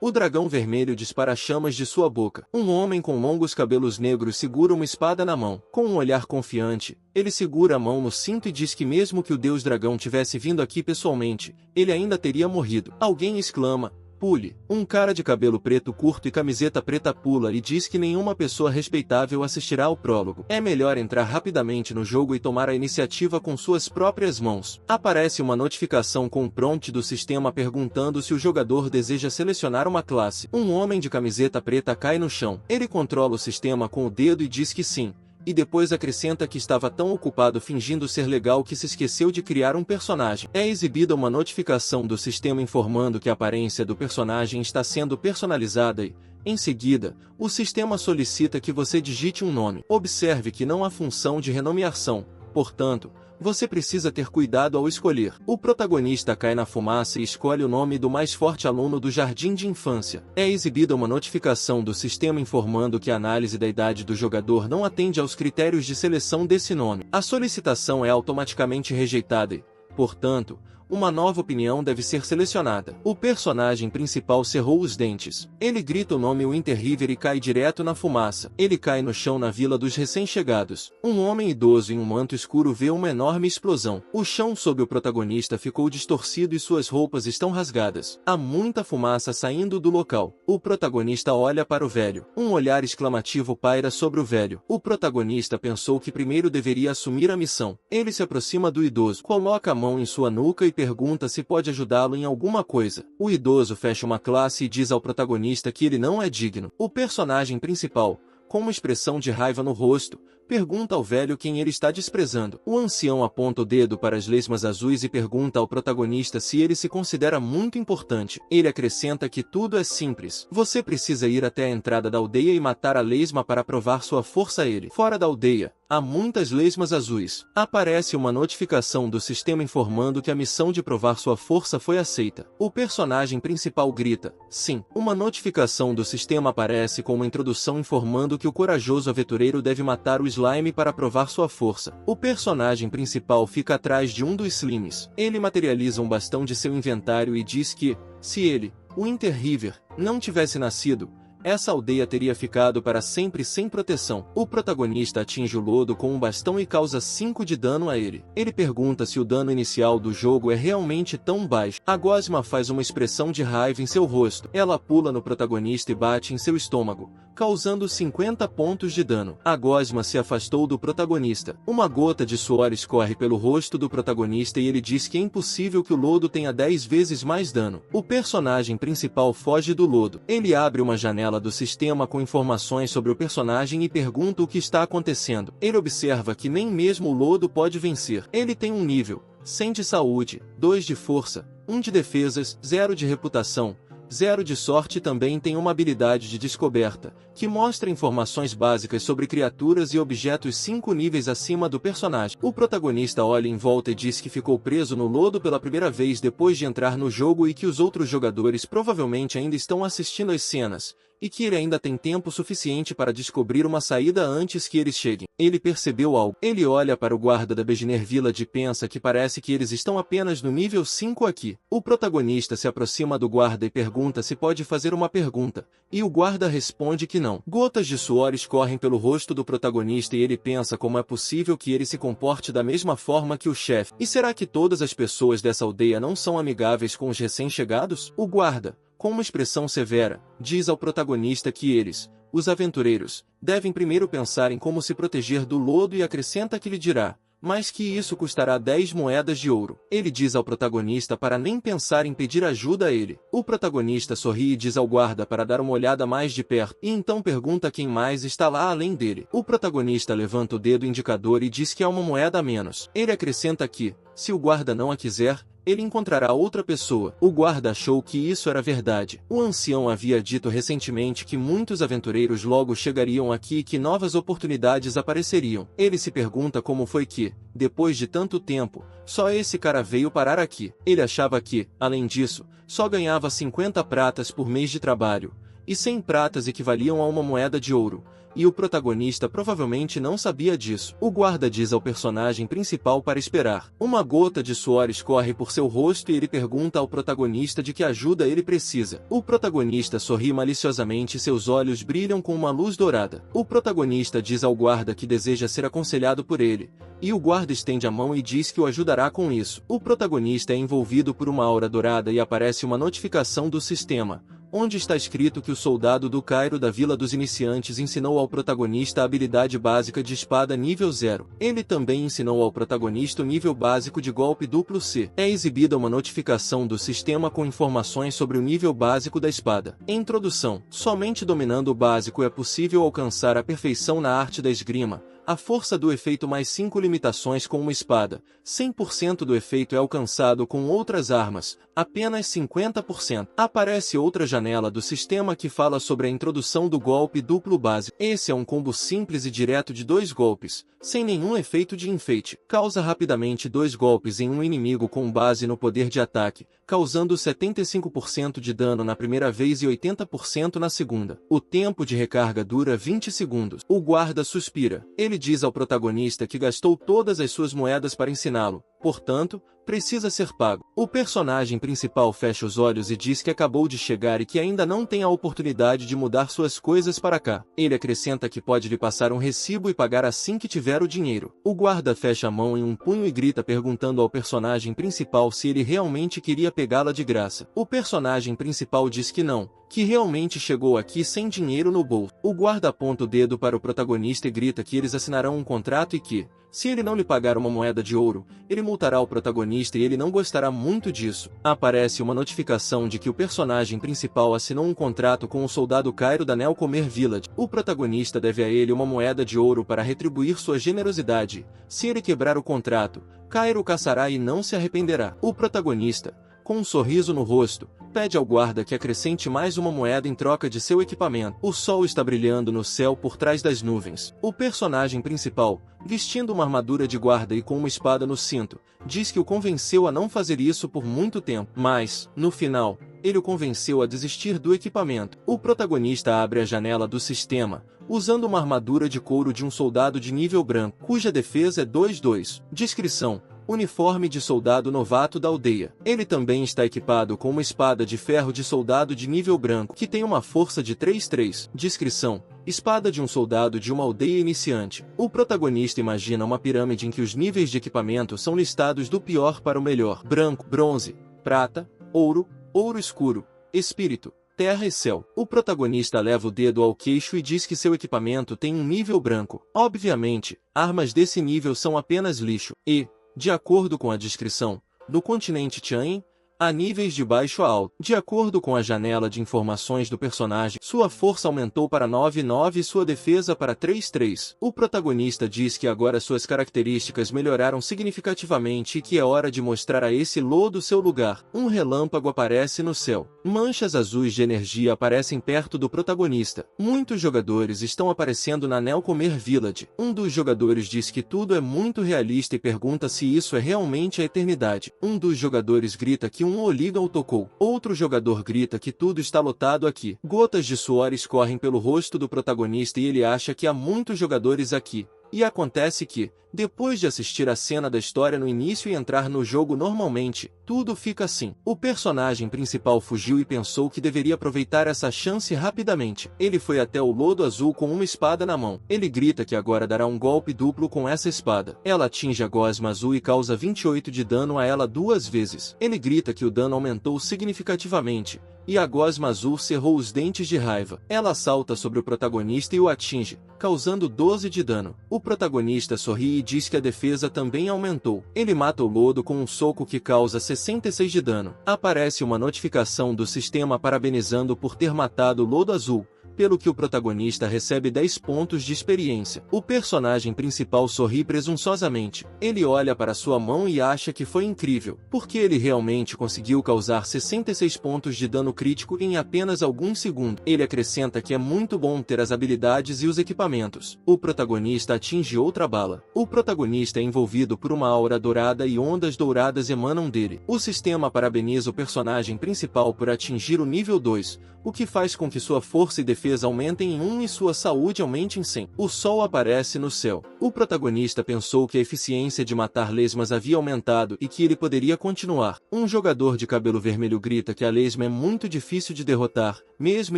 O dragão vermelho dispara chamas de sua boca. Um homem com longos cabelos negros segura uma espada na mão. Com um olhar confiante, ele segura a mão no cinto e diz que mesmo que o deus dragão tivesse vindo aqui pessoalmente, ele ainda teria morrido. Alguém exclama: "Pule!" Um cara de cabelo preto curto e camiseta preta pula e diz que nenhuma pessoa respeitável assistirá ao prólogo. É melhor entrar rapidamente no jogo e tomar a iniciativa com suas próprias mãos. Aparece uma notificação com um prompt do sistema perguntando se o jogador deseja selecionar uma classe. Um homem de camiseta preta cai no chão. Ele controla o sistema com o dedo e diz que sim. E depois acrescenta que estava tão ocupado fingindo ser legal que se esqueceu de criar um personagem. É exibida uma notificação do sistema informando que a aparência do personagem está sendo personalizada e, em seguida, o sistema solicita que você digite um nome. Observe que não há função de renomeação, portanto, você precisa ter cuidado ao escolher. O protagonista cai na fumaça e escolhe o nome do mais forte aluno do jardim de infância. É exibida uma notificação do sistema informando que a análise da idade do jogador não atende aos critérios de seleção desse nome. A solicitação é automaticamente rejeitada e, portanto, uma nova opinião deve ser selecionada. O personagem principal cerrou os dentes. Ele grita o nome Winter River e cai direto na fumaça. Ele cai no chão na vila dos recém-chegados. Um homem idoso em um manto escuro vê uma enorme explosão. O chão sob o protagonista ficou distorcido e suas roupas estão rasgadas. Há muita fumaça saindo do local. O protagonista olha para o velho. Um olhar exclamativo paira sobre o velho. O protagonista pensou que primeiro deveria assumir a missão. Ele se aproxima do idoso, coloca a mão em sua nuca e pergunta se pode ajudá-lo em alguma coisa. O idoso fecha uma classe e diz ao protagonista que ele não é digno. O personagem principal, com uma expressão de raiva no rosto, pergunta ao velho quem ele está desprezando. O ancião aponta o dedo para as lesmas azuis e pergunta ao protagonista se ele se considera muito importante. Ele acrescenta que tudo é simples. Você precisa ir até a entrada da aldeia e matar a lesma para provar sua força a ele. Fora da aldeia, há muitas lesmas azuis. Aparece uma notificação do sistema informando que a missão de provar sua força foi aceita. O personagem principal grita: "Sim!" Uma notificação do sistema aparece com uma introdução informando que o corajoso aventureiro deve matar o slime para provar sua força. O personagem principal fica atrás de um dos slimes. Ele materializa um bastão de seu inventário e diz que, se ele, o Winter River, não tivesse nascido, essa aldeia teria ficado para sempre sem proteção. O protagonista atinge o lodo com um bastão e causa 5 de dano a ele. Ele pergunta se o dano inicial do jogo é realmente tão baixo. A gosma faz uma expressão de raiva em seu rosto. Ela pula no protagonista e bate em seu estômago, causando 50 pontos de dano. A gosma se afastou do protagonista. Uma gota de suor escorre pelo rosto do protagonista e ele diz que é impossível que o lodo tenha 10 vezes mais dano. O personagem principal foge do lodo. Ele abre uma janela do sistema com informações sobre o personagem e pergunta o que está acontecendo. Ele observa que nem mesmo o lodo pode vencer. Ele tem um nível 100 de saúde, 2 de força, 1 de defesas, 0 de reputação, 0 de sorte e também tem uma habilidade de descoberta, que mostra informações básicas sobre criaturas e objetos 5 níveis acima do personagem. O protagonista olha em volta e diz que ficou preso no lodo pela primeira vez depois de entrar no jogo e que os outros jogadores provavelmente ainda estão assistindo às cenas, e que ele ainda tem tempo suficiente para descobrir uma saída antes que eles cheguem. Ele percebeu algo. Ele olha para o guarda da Beginner Village e pensa que parece que eles estão apenas no nível 5 aqui. O protagonista se aproxima do guarda e pergunta se pode fazer uma pergunta, e o guarda responde que não. Gotas de suor escorrem pelo rosto do protagonista e ele pensa como é possível que ele se comporte da mesma forma que o chefe. E será que todas as pessoas dessa aldeia não são amigáveis com os recém-chegados? O guarda, com uma expressão severa, diz ao protagonista que eles, os aventureiros, devem primeiro pensar em como se proteger do lodo e acrescenta que lhe dirá, mas que isso custará 10 moedas de ouro. Ele diz ao protagonista para nem pensar em pedir ajuda a ele. O protagonista sorri e diz ao guarda para dar uma olhada mais de perto, e então pergunta quem mais está lá além dele. O protagonista levanta o dedo indicador e diz que há uma moeda a menos. Ele acrescenta que, se o guarda não a quiser, ele encontrará outra pessoa. O guarda achou que isso era verdade. O ancião havia dito recentemente que muitos aventureiros logo chegariam aqui e que novas oportunidades apareceriam. Ele se pergunta como foi que, depois de tanto tempo, só esse cara veio parar aqui. Ele achava que, além disso, só ganhava 50 pratas por mês de trabalho, e 100 pratas equivaliam a uma moeda de ouro. E o protagonista provavelmente não sabia disso. O guarda diz ao personagem principal para esperar. Uma gota de suor escorre por seu rosto e ele pergunta ao protagonista de que ajuda ele precisa. O protagonista sorri maliciosamente e seus olhos brilham com uma luz dourada. O protagonista diz ao guarda que deseja ser aconselhado por ele. E o guarda estende a mão e diz que o ajudará com isso. O protagonista é envolvido por uma aura dourada e aparece uma notificação do sistema, onde está escrito que o soldado do Cairo da Vila dos Iniciantes ensinou ao protagonista a habilidade básica de espada nível 0. Ele também ensinou ao protagonista o nível básico de golpe duplo C. É exibida uma notificação do sistema com informações sobre o nível básico da espada. Introdução. Somente dominando o básico é possível alcançar a perfeição na arte da esgrima. A força do efeito mais 5 limitações com uma espada. 100% do efeito é alcançado com outras armas, apenas 50%. Aparece outra janela do sistema que fala sobre a introdução do golpe duplo básico. Esse é um combo simples e direto de 2 golpes, sem nenhum efeito de enfeite. Causa rapidamente 2 golpes em um inimigo com base no poder de ataque, causando 75% de dano na primeira vez e 80% na segunda. O tempo de recarga dura 20 segundos. O guarda suspira. Ele diz ao protagonista que gastou todas as suas moedas para ensiná-lo, portanto, precisa ser pago. O personagem principal fecha os olhos e diz que acabou de chegar e que ainda não tem a oportunidade de mudar suas coisas para cá. Ele acrescenta que pode lhe passar um recibo e pagar assim que tiver o dinheiro. O guarda fecha a mão em um punho e grita perguntando ao personagem principal se ele realmente queria pegá-la de graça. O personagem principal diz que não, que realmente chegou aqui sem dinheiro no bolso. O guarda aponta o dedo para o protagonista e grita que eles assinarão um contrato e que, se ele não lhe pagar uma moeda de ouro, ele multará o protagonista e ele não gostará muito disso. Aparece uma notificação de que o personagem principal assinou um contrato com o soldado Cairo da Nelcomer Village. O protagonista deve a ele uma moeda de ouro para retribuir sua generosidade. Se ele quebrar o contrato, Cairo o caçará e não se arrependerá. O protagonista, com um sorriso no rosto, pede ao guarda que acrescente mais uma moeda em troca de seu equipamento. O sol está brilhando no céu por trás das nuvens. O personagem principal, vestindo uma armadura de guarda e com uma espada no cinto, diz que o convenceu a não fazer isso por muito tempo. Mas, no final, ele o convenceu a desistir do equipamento. O protagonista abre a janela do sistema, usando uma armadura de couro de um soldado de nível branco, cuja defesa é 2-2. Descrição: uniforme de soldado novato da aldeia. Ele também está equipado com uma espada de ferro de soldado de nível branco, que tem uma força de 3-3. Descrição: espada de um soldado de uma aldeia iniciante. O protagonista imagina uma pirâmide em que os níveis de equipamento são listados do pior para o melhor: branco, bronze, prata, ouro, ouro escuro, espírito, terra e céu. O protagonista leva o dedo ao queixo e diz que seu equipamento tem um nível branco. Obviamente, armas desse nível são apenas lixo. E, de acordo com a descrição, do continente Tianyin, há níveis de baixo a alto. De acordo com a janela de informações do personagem, sua força aumentou para 9-9 e sua defesa para 3-3. O protagonista diz que agora suas características melhoraram significativamente e que é hora de mostrar a esse lodo seu lugar. Um relâmpago aparece no céu. Manchas azuis de energia aparecem perto do protagonista. Muitos jogadores estão aparecendo na Nelcomer Village. Um dos jogadores diz que tudo é muito realista e pergunta se isso é realmente a eternidade. Um dos jogadores grita que um olígao o tocou. Outro jogador grita que tudo está lotado aqui. Gotas de suor escorrem pelo rosto do protagonista e ele acha que há muitos jogadores aqui. E acontece que, depois de assistir a cena da história no início e entrar no jogo normalmente, tudo fica assim. O personagem principal fugiu e pensou que deveria aproveitar essa chance rapidamente. Ele foi até o lodo azul com uma espada na mão. Ele grita que agora dará um golpe duplo com essa espada. Ela atinge a gosma azul e causa 28 de dano a ela 2 vezes. Ele grita que o dano aumentou significativamente, e a gosma azul cerrou os dentes de raiva. Ela salta sobre o protagonista e o atinge, causando 12 de dano. O protagonista sorri e diz que a defesa também aumentou. Ele mata o lodo com um soco que causa 66 de dano. Aparece uma notificação do sistema parabenizando por ter matado o lodo azul, pelo que o protagonista recebe 10 pontos de experiência. O personagem principal sorri presunçosamente. Ele olha para sua mão e acha que foi incrível, porque ele realmente conseguiu causar 66 pontos de dano crítico em apenas alguns segundos. Ele acrescenta que é muito bom ter as habilidades e os equipamentos. O protagonista atinge outra bala. O protagonista é envolvido por uma aura dourada e ondas douradas emanam dele. O sistema parabeniza o personagem principal por atingir o nível 2, o que faz com que sua força e defesa aumentem em 1 e sua saúde aumente em 100. O sol aparece no céu. O protagonista pensou que a eficiência de matar lesmas havia aumentado e que ele poderia continuar. Um jogador de cabelo vermelho grita que a lesma é muito difícil de derrotar, mesmo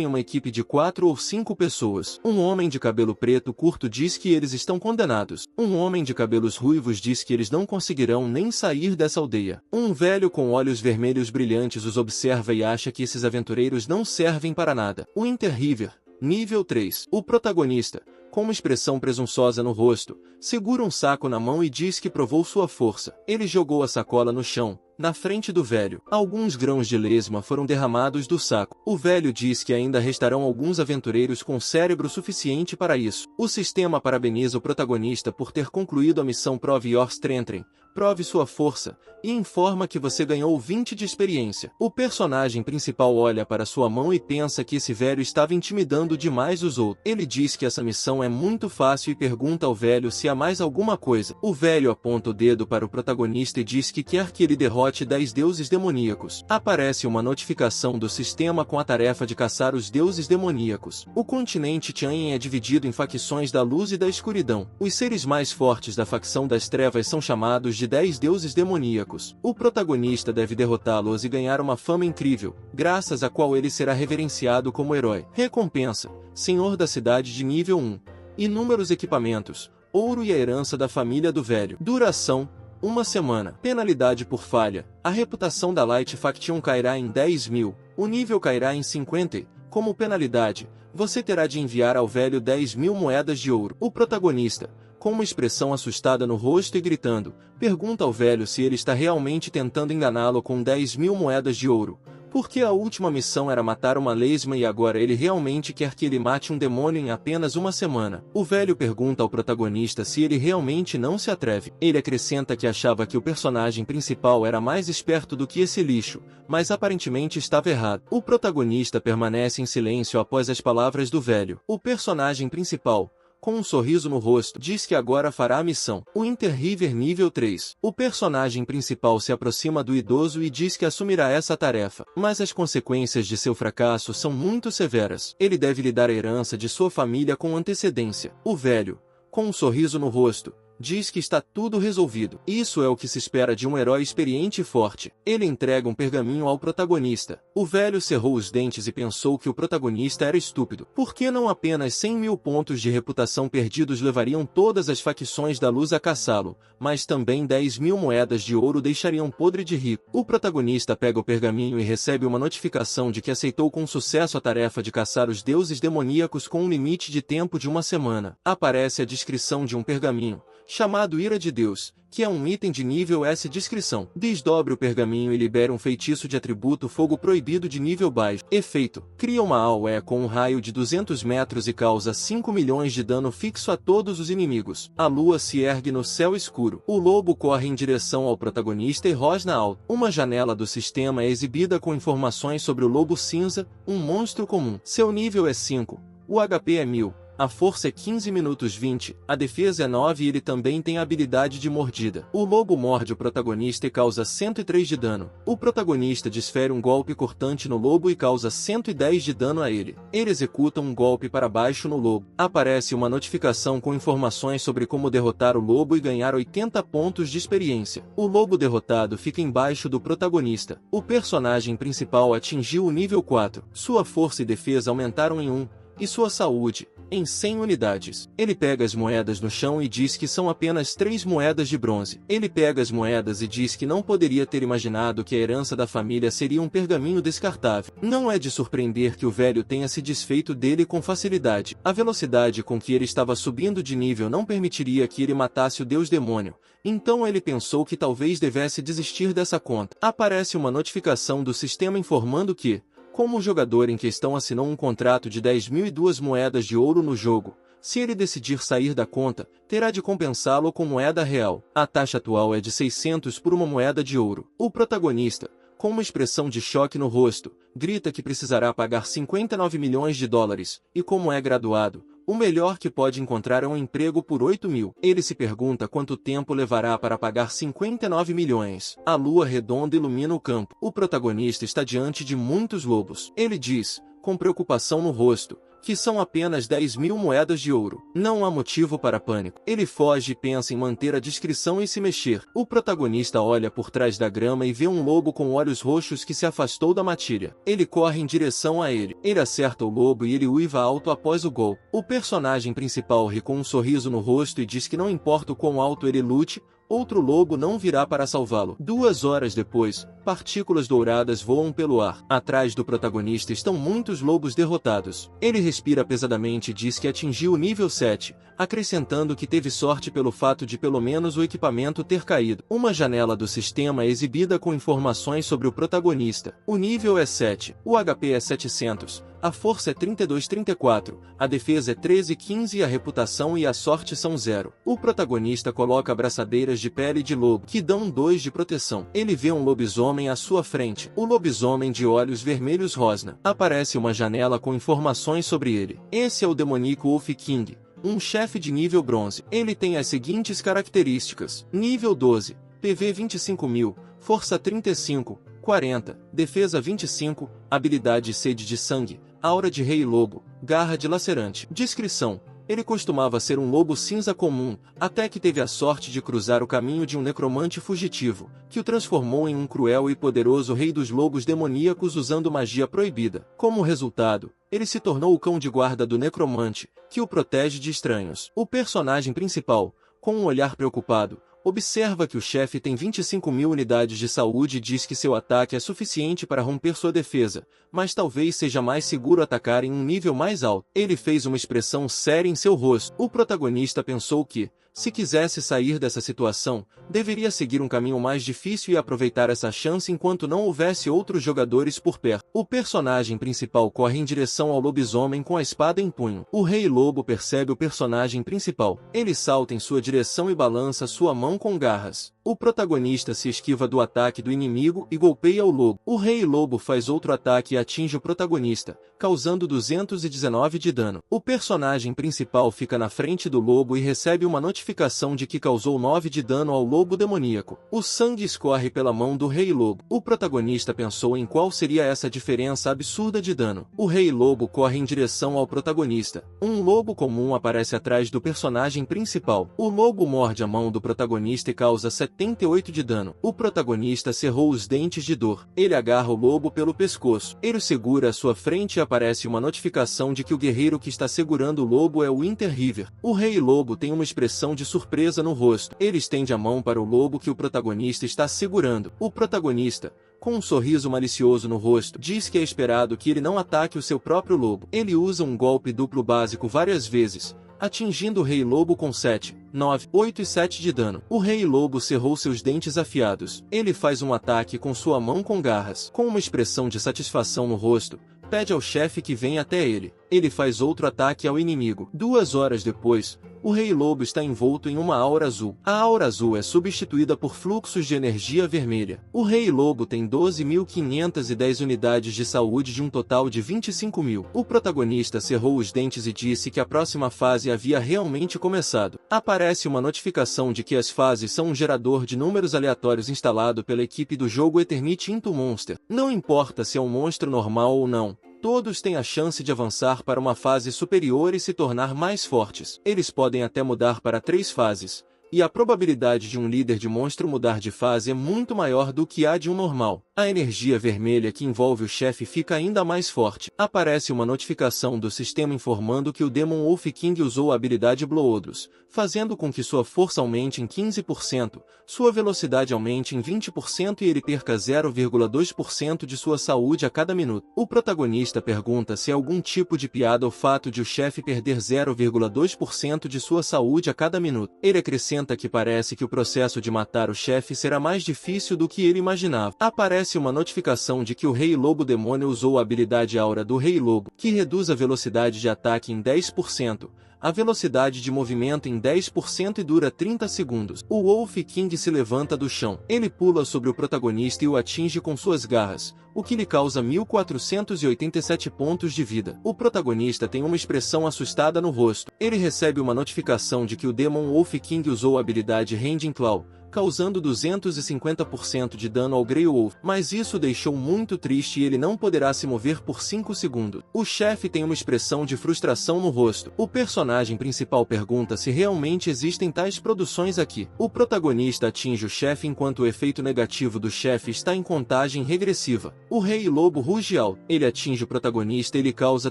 em uma equipe de 4 ou 5 pessoas. Um homem de cabelo preto curto diz que eles estão condenados. Um homem de cabelos ruivos diz que eles não conseguirão nem sair dessa aldeia. Um velho com olhos vermelhos brilhantes os observa e acha que esses aventureiros não servem para nada. O Interriver, nível 3. O protagonista, com uma expressão presunçosa no rosto, segura um saco na mão e diz que provou sua força. Ele jogou a sacola no chão, na frente do velho. Alguns grãos de lesma foram derramados do saco. O velho diz que ainda restarão alguns aventureiros com cérebro suficiente para isso. O sistema parabeniza o protagonista por ter concluído a missão Prove Your Strength, prove sua força, e informa que você ganhou 20 de experiência. O personagem principal olha para sua mão e pensa que esse velho estava intimidando demais os outros. Ele diz que essa missão é muito fácil e pergunta ao velho se há mais alguma coisa. O velho aponta o dedo para o protagonista e diz que quer que ele derrote 10 deuses demoníacos. Aparece uma notificação do sistema com a tarefa de caçar os deuses demoníacos. O continente Tianyin é dividido em facções da luz e da escuridão. Os seres mais fortes da facção das trevas são chamados de 10 deuses demoníacos. O protagonista deve derrotá-los e ganhar uma fama incrível, graças à qual ele será reverenciado como herói. Recompensa: Senhor da cidade de nível 1. Inúmeros equipamentos, ouro e a herança da família do velho. Duração: 1 semana. Penalidade por falha: a reputação da Light Faction cairá em 10.000, o nível cairá em 50. Como penalidade, você terá de enviar ao velho 10.000 moedas de ouro. O protagonista, com uma expressão assustada no rosto e gritando, pergunta ao velho se ele está realmente tentando enganá-lo com 10.000 moedas de ouro, porque a última missão era matar uma lesma e agora ele realmente quer que ele mate um demônio em apenas 1 semana. O velho pergunta ao protagonista se ele realmente não se atreve. Ele acrescenta que achava que o personagem principal era mais esperto do que esse lixo, mas aparentemente estava errado. O protagonista permanece em silêncio após as palavras do velho. O personagem principal, com um sorriso no rosto, diz que agora fará a missão. O Interriver nível 3. O personagem principal se aproxima do idoso e diz que assumirá essa tarefa, mas as consequências de seu fracasso são muito severas. Ele deve lhe dar a herança de sua família com antecedência. O velho, com um sorriso no rosto, diz que está tudo resolvido. Isso é o que se espera de um herói experiente e forte. Ele entrega um pergaminho ao protagonista. O velho cerrou os dentes e pensou que o protagonista era estúpido. Por que não apenas 100.000 pontos de reputação perdidos levariam todas as facções da luz a caçá-lo, mas também 10.000 moedas de ouro deixariam podre de rico. O protagonista pega o pergaminho e recebe uma notificação de que aceitou com sucesso a tarefa de caçar os deuses demoníacos com um limite de tempo de 1 semana. Aparece a descrição de um pergaminho, chamado Ira de Deus, que é um item de nível S. Descrição: desdobre o pergaminho e libera um feitiço de atributo fogo proibido de nível baixo. Efeito: cria uma AoE com um raio de 200 metros e causa 5 milhões de dano fixo a todos os inimigos. A lua se ergue no céu escuro. O lobo corre em direção ao protagonista e rosna alto. Uma janela do sistema é exibida com informações sobre o lobo cinza, um monstro comum. Seu nível é 5, o HP é 1000. A força é 15 minutos 20, a defesa é 9 e ele também tem a habilidade de mordida. O lobo morde o protagonista e causa 103 de dano. O protagonista desfere um golpe cortante no lobo e causa 110 de dano a ele. Ele executa um golpe para baixo no lobo. Aparece uma notificação com informações sobre como derrotar o lobo e ganhar 80 pontos de experiência. O lobo derrotado fica embaixo do protagonista. O personagem principal atingiu o nível 4. Sua força e defesa aumentaram em 1. E sua saúde, em 100 unidades. Ele pega as moedas no chão e diz que são apenas 3 moedas de bronze. Ele pega as moedas e diz que não poderia ter imaginado que a herança da família seria um pergaminho descartável. Não é de surpreender que o velho tenha se desfeito dele com facilidade. A velocidade com que ele estava subindo de nível não permitiria que ele matasse o deus demônio, então ele pensou que talvez devesse desistir dessa conta. Aparece uma notificação do sistema informando que, Como o jogador em questão assinou um contrato de 10.002 moedas de ouro no jogo, se ele decidir sair da conta, terá de compensá-lo com moeda real. A taxa atual é de 600 por uma moeda de ouro. O protagonista, com uma expressão de choque no rosto, grita que precisará pagar 59 milhões de dólares, e como é graduado, o melhor que pode encontrar é um emprego por 8 mil. Ele se pergunta quanto tempo levará para pagar 59 milhões. A lua redonda ilumina o campo. O protagonista está diante de muitos lobos. Ele diz, com preocupação no rosto, que são apenas 10.000 moedas de ouro. Não há motivo para pânico. Ele foge e pensa em manter a discrição e se mexer. O protagonista olha por trás da grama e vê um lobo com olhos roxos que se afastou da matilha. Ele corre em direção a ele. Ele acerta o lobo e ele uiva alto após o golpe. O personagem principal ri com um sorriso no rosto e diz que não importa o quão alto ele lute, outro lobo não virá para salvá-lo. 2 horas depois, partículas douradas voam pelo ar. Atrás do protagonista estão muitos lobos derrotados. Ele respira pesadamente e diz que atingiu o nível 7, acrescentando que teve sorte pelo fato de pelo menos o equipamento ter caído. Uma janela do sistema é exibida com informações sobre o protagonista. O nível é 7, o HP é 700. A força é 32-34, a defesa é 13-15 e a reputação e a sorte são 0. O protagonista coloca abraçadeiras de pele de lobo, que dão 2 de proteção. Ele vê um lobisomem à sua frente. O lobisomem de olhos vermelhos rosna. Aparece uma janela com informações sobre ele. Esse é o demoníaco Wolf King, um chefe de nível bronze. Ele tem as seguintes características. Nível 12, PV 25.000, força 35, 40, defesa 25, habilidade sede de sangue, aura de rei lobo, garra dilacerante. Descrição: ele costumava ser um lobo cinza comum, até que teve a sorte de cruzar o caminho de um necromante fugitivo, que o transformou em um cruel e poderoso rei dos lobos demoníacos usando magia proibida. Como resultado, ele se tornou o cão de guarda do necromante, que o protege de estranhos. O personagem principal, com um olhar preocupado, observa que o chefe tem 25.000 unidades de saúde e diz que seu ataque é suficiente para romper sua defesa, mas talvez seja mais seguro atacar em um nível mais alto. Ele fez uma expressão séria em seu rosto. O protagonista pensou que, se quisesse sair dessa situação, deveria seguir um caminho mais difícil e aproveitar essa chance enquanto não houvesse outros jogadores por perto. O personagem principal corre em direção ao lobisomem com a espada em punho. O rei lobo percebe o personagem principal. Ele salta em sua direção e balança sua mão com garras. O protagonista se esquiva do ataque do inimigo e golpeia o lobo. O rei lobo faz outro ataque e atinge o protagonista, causando 219 de dano. O personagem principal fica na frente do lobo e recebe uma notificação de que causou 9 de dano ao lobo demoníaco. O sangue escorre pela mão do rei lobo. O protagonista pensou em qual seria essa diferença absurda de dano. O rei lobo corre em direção ao protagonista. Um lobo comum aparece atrás do personagem principal. O lobo morde a mão do protagonista e causa 78 de dano. O protagonista cerrou os dentes de dor. Ele agarra o lobo pelo pescoço. Ele o segura à sua frente e aparece uma notificação de que o guerreiro que está segurando o lobo é o Winter River. O rei lobo tem uma expressão de surpresa no rosto. Ele estende a mão para o lobo que o protagonista está segurando. O protagonista, com um sorriso malicioso no rosto, diz que é esperado que ele não ataque o seu próprio lobo. Ele usa um golpe duplo básico várias vezes, atingindo o rei lobo com 7, 9, 8 e 7 de dano. O rei lobo cerrou seus dentes afiados. Ele faz um ataque com sua mão com garras. Com uma expressão de satisfação no rosto, pede ao chefe que venha até ele. Ele faz outro ataque ao inimigo. 2 horas depois, o rei lobo está envolto em uma aura azul. A aura azul é substituída por fluxos de energia vermelha. O rei lobo tem 12.510 unidades de saúde de um total de 25.000. O protagonista cerrou os dentes e disse que a próxima fase havia realmente começado. Aparece uma notificação de que as fases são um gerador de números aleatórios instalado pela equipe do jogo Eternity into Monster. Não importa se é um monstro normal ou não, todos têm a chance de avançar para uma fase superior e se tornar mais fortes. Eles podem até mudar para 3 fases, e a probabilidade de um líder de monstro mudar de fase é muito maior do que a de um normal. A energia vermelha que envolve o chefe fica ainda mais forte. Aparece uma notificação do sistema informando que o Demon Wolf King usou a habilidade Bloodlust, fazendo com que sua força aumente em 15%, sua velocidade aumente em 20% e ele perca 0,2% de sua saúde a cada minuto. O protagonista pergunta se é algum tipo de piada o fato de o chefe perder 0,2% de sua saúde a cada minuto. Ele acrescenta acrescenta que parece que o processo de matar o chefe será mais difícil do que ele imaginava. Aparece uma notificação de que o Rei Lobo Demônio usou a habilidade Aura do Rei Lobo, que reduz a velocidade de ataque em 10%. A velocidade de movimento em 10% e dura 30 segundos. O Wolf King se levanta do chão. Ele pula sobre o protagonista e o atinge com suas garras, o que lhe causa 1487 pontos de vida. O protagonista tem uma expressão assustada no rosto. Ele recebe uma notificação de que o Demon Wolf King usou a habilidade Rending Claw, causando 250% de dano ao Grey Wolf, mas isso o deixou muito triste e ele não poderá se mover por 5 segundos. O chefe tem uma expressão de frustração no rosto. O personagem principal pergunta se realmente existem tais produções aqui. O protagonista atinge o chefe enquanto o efeito negativo do chefe está em contagem regressiva. O Rei Lobo ruge alto. Ele atinge o protagonista e lhe causa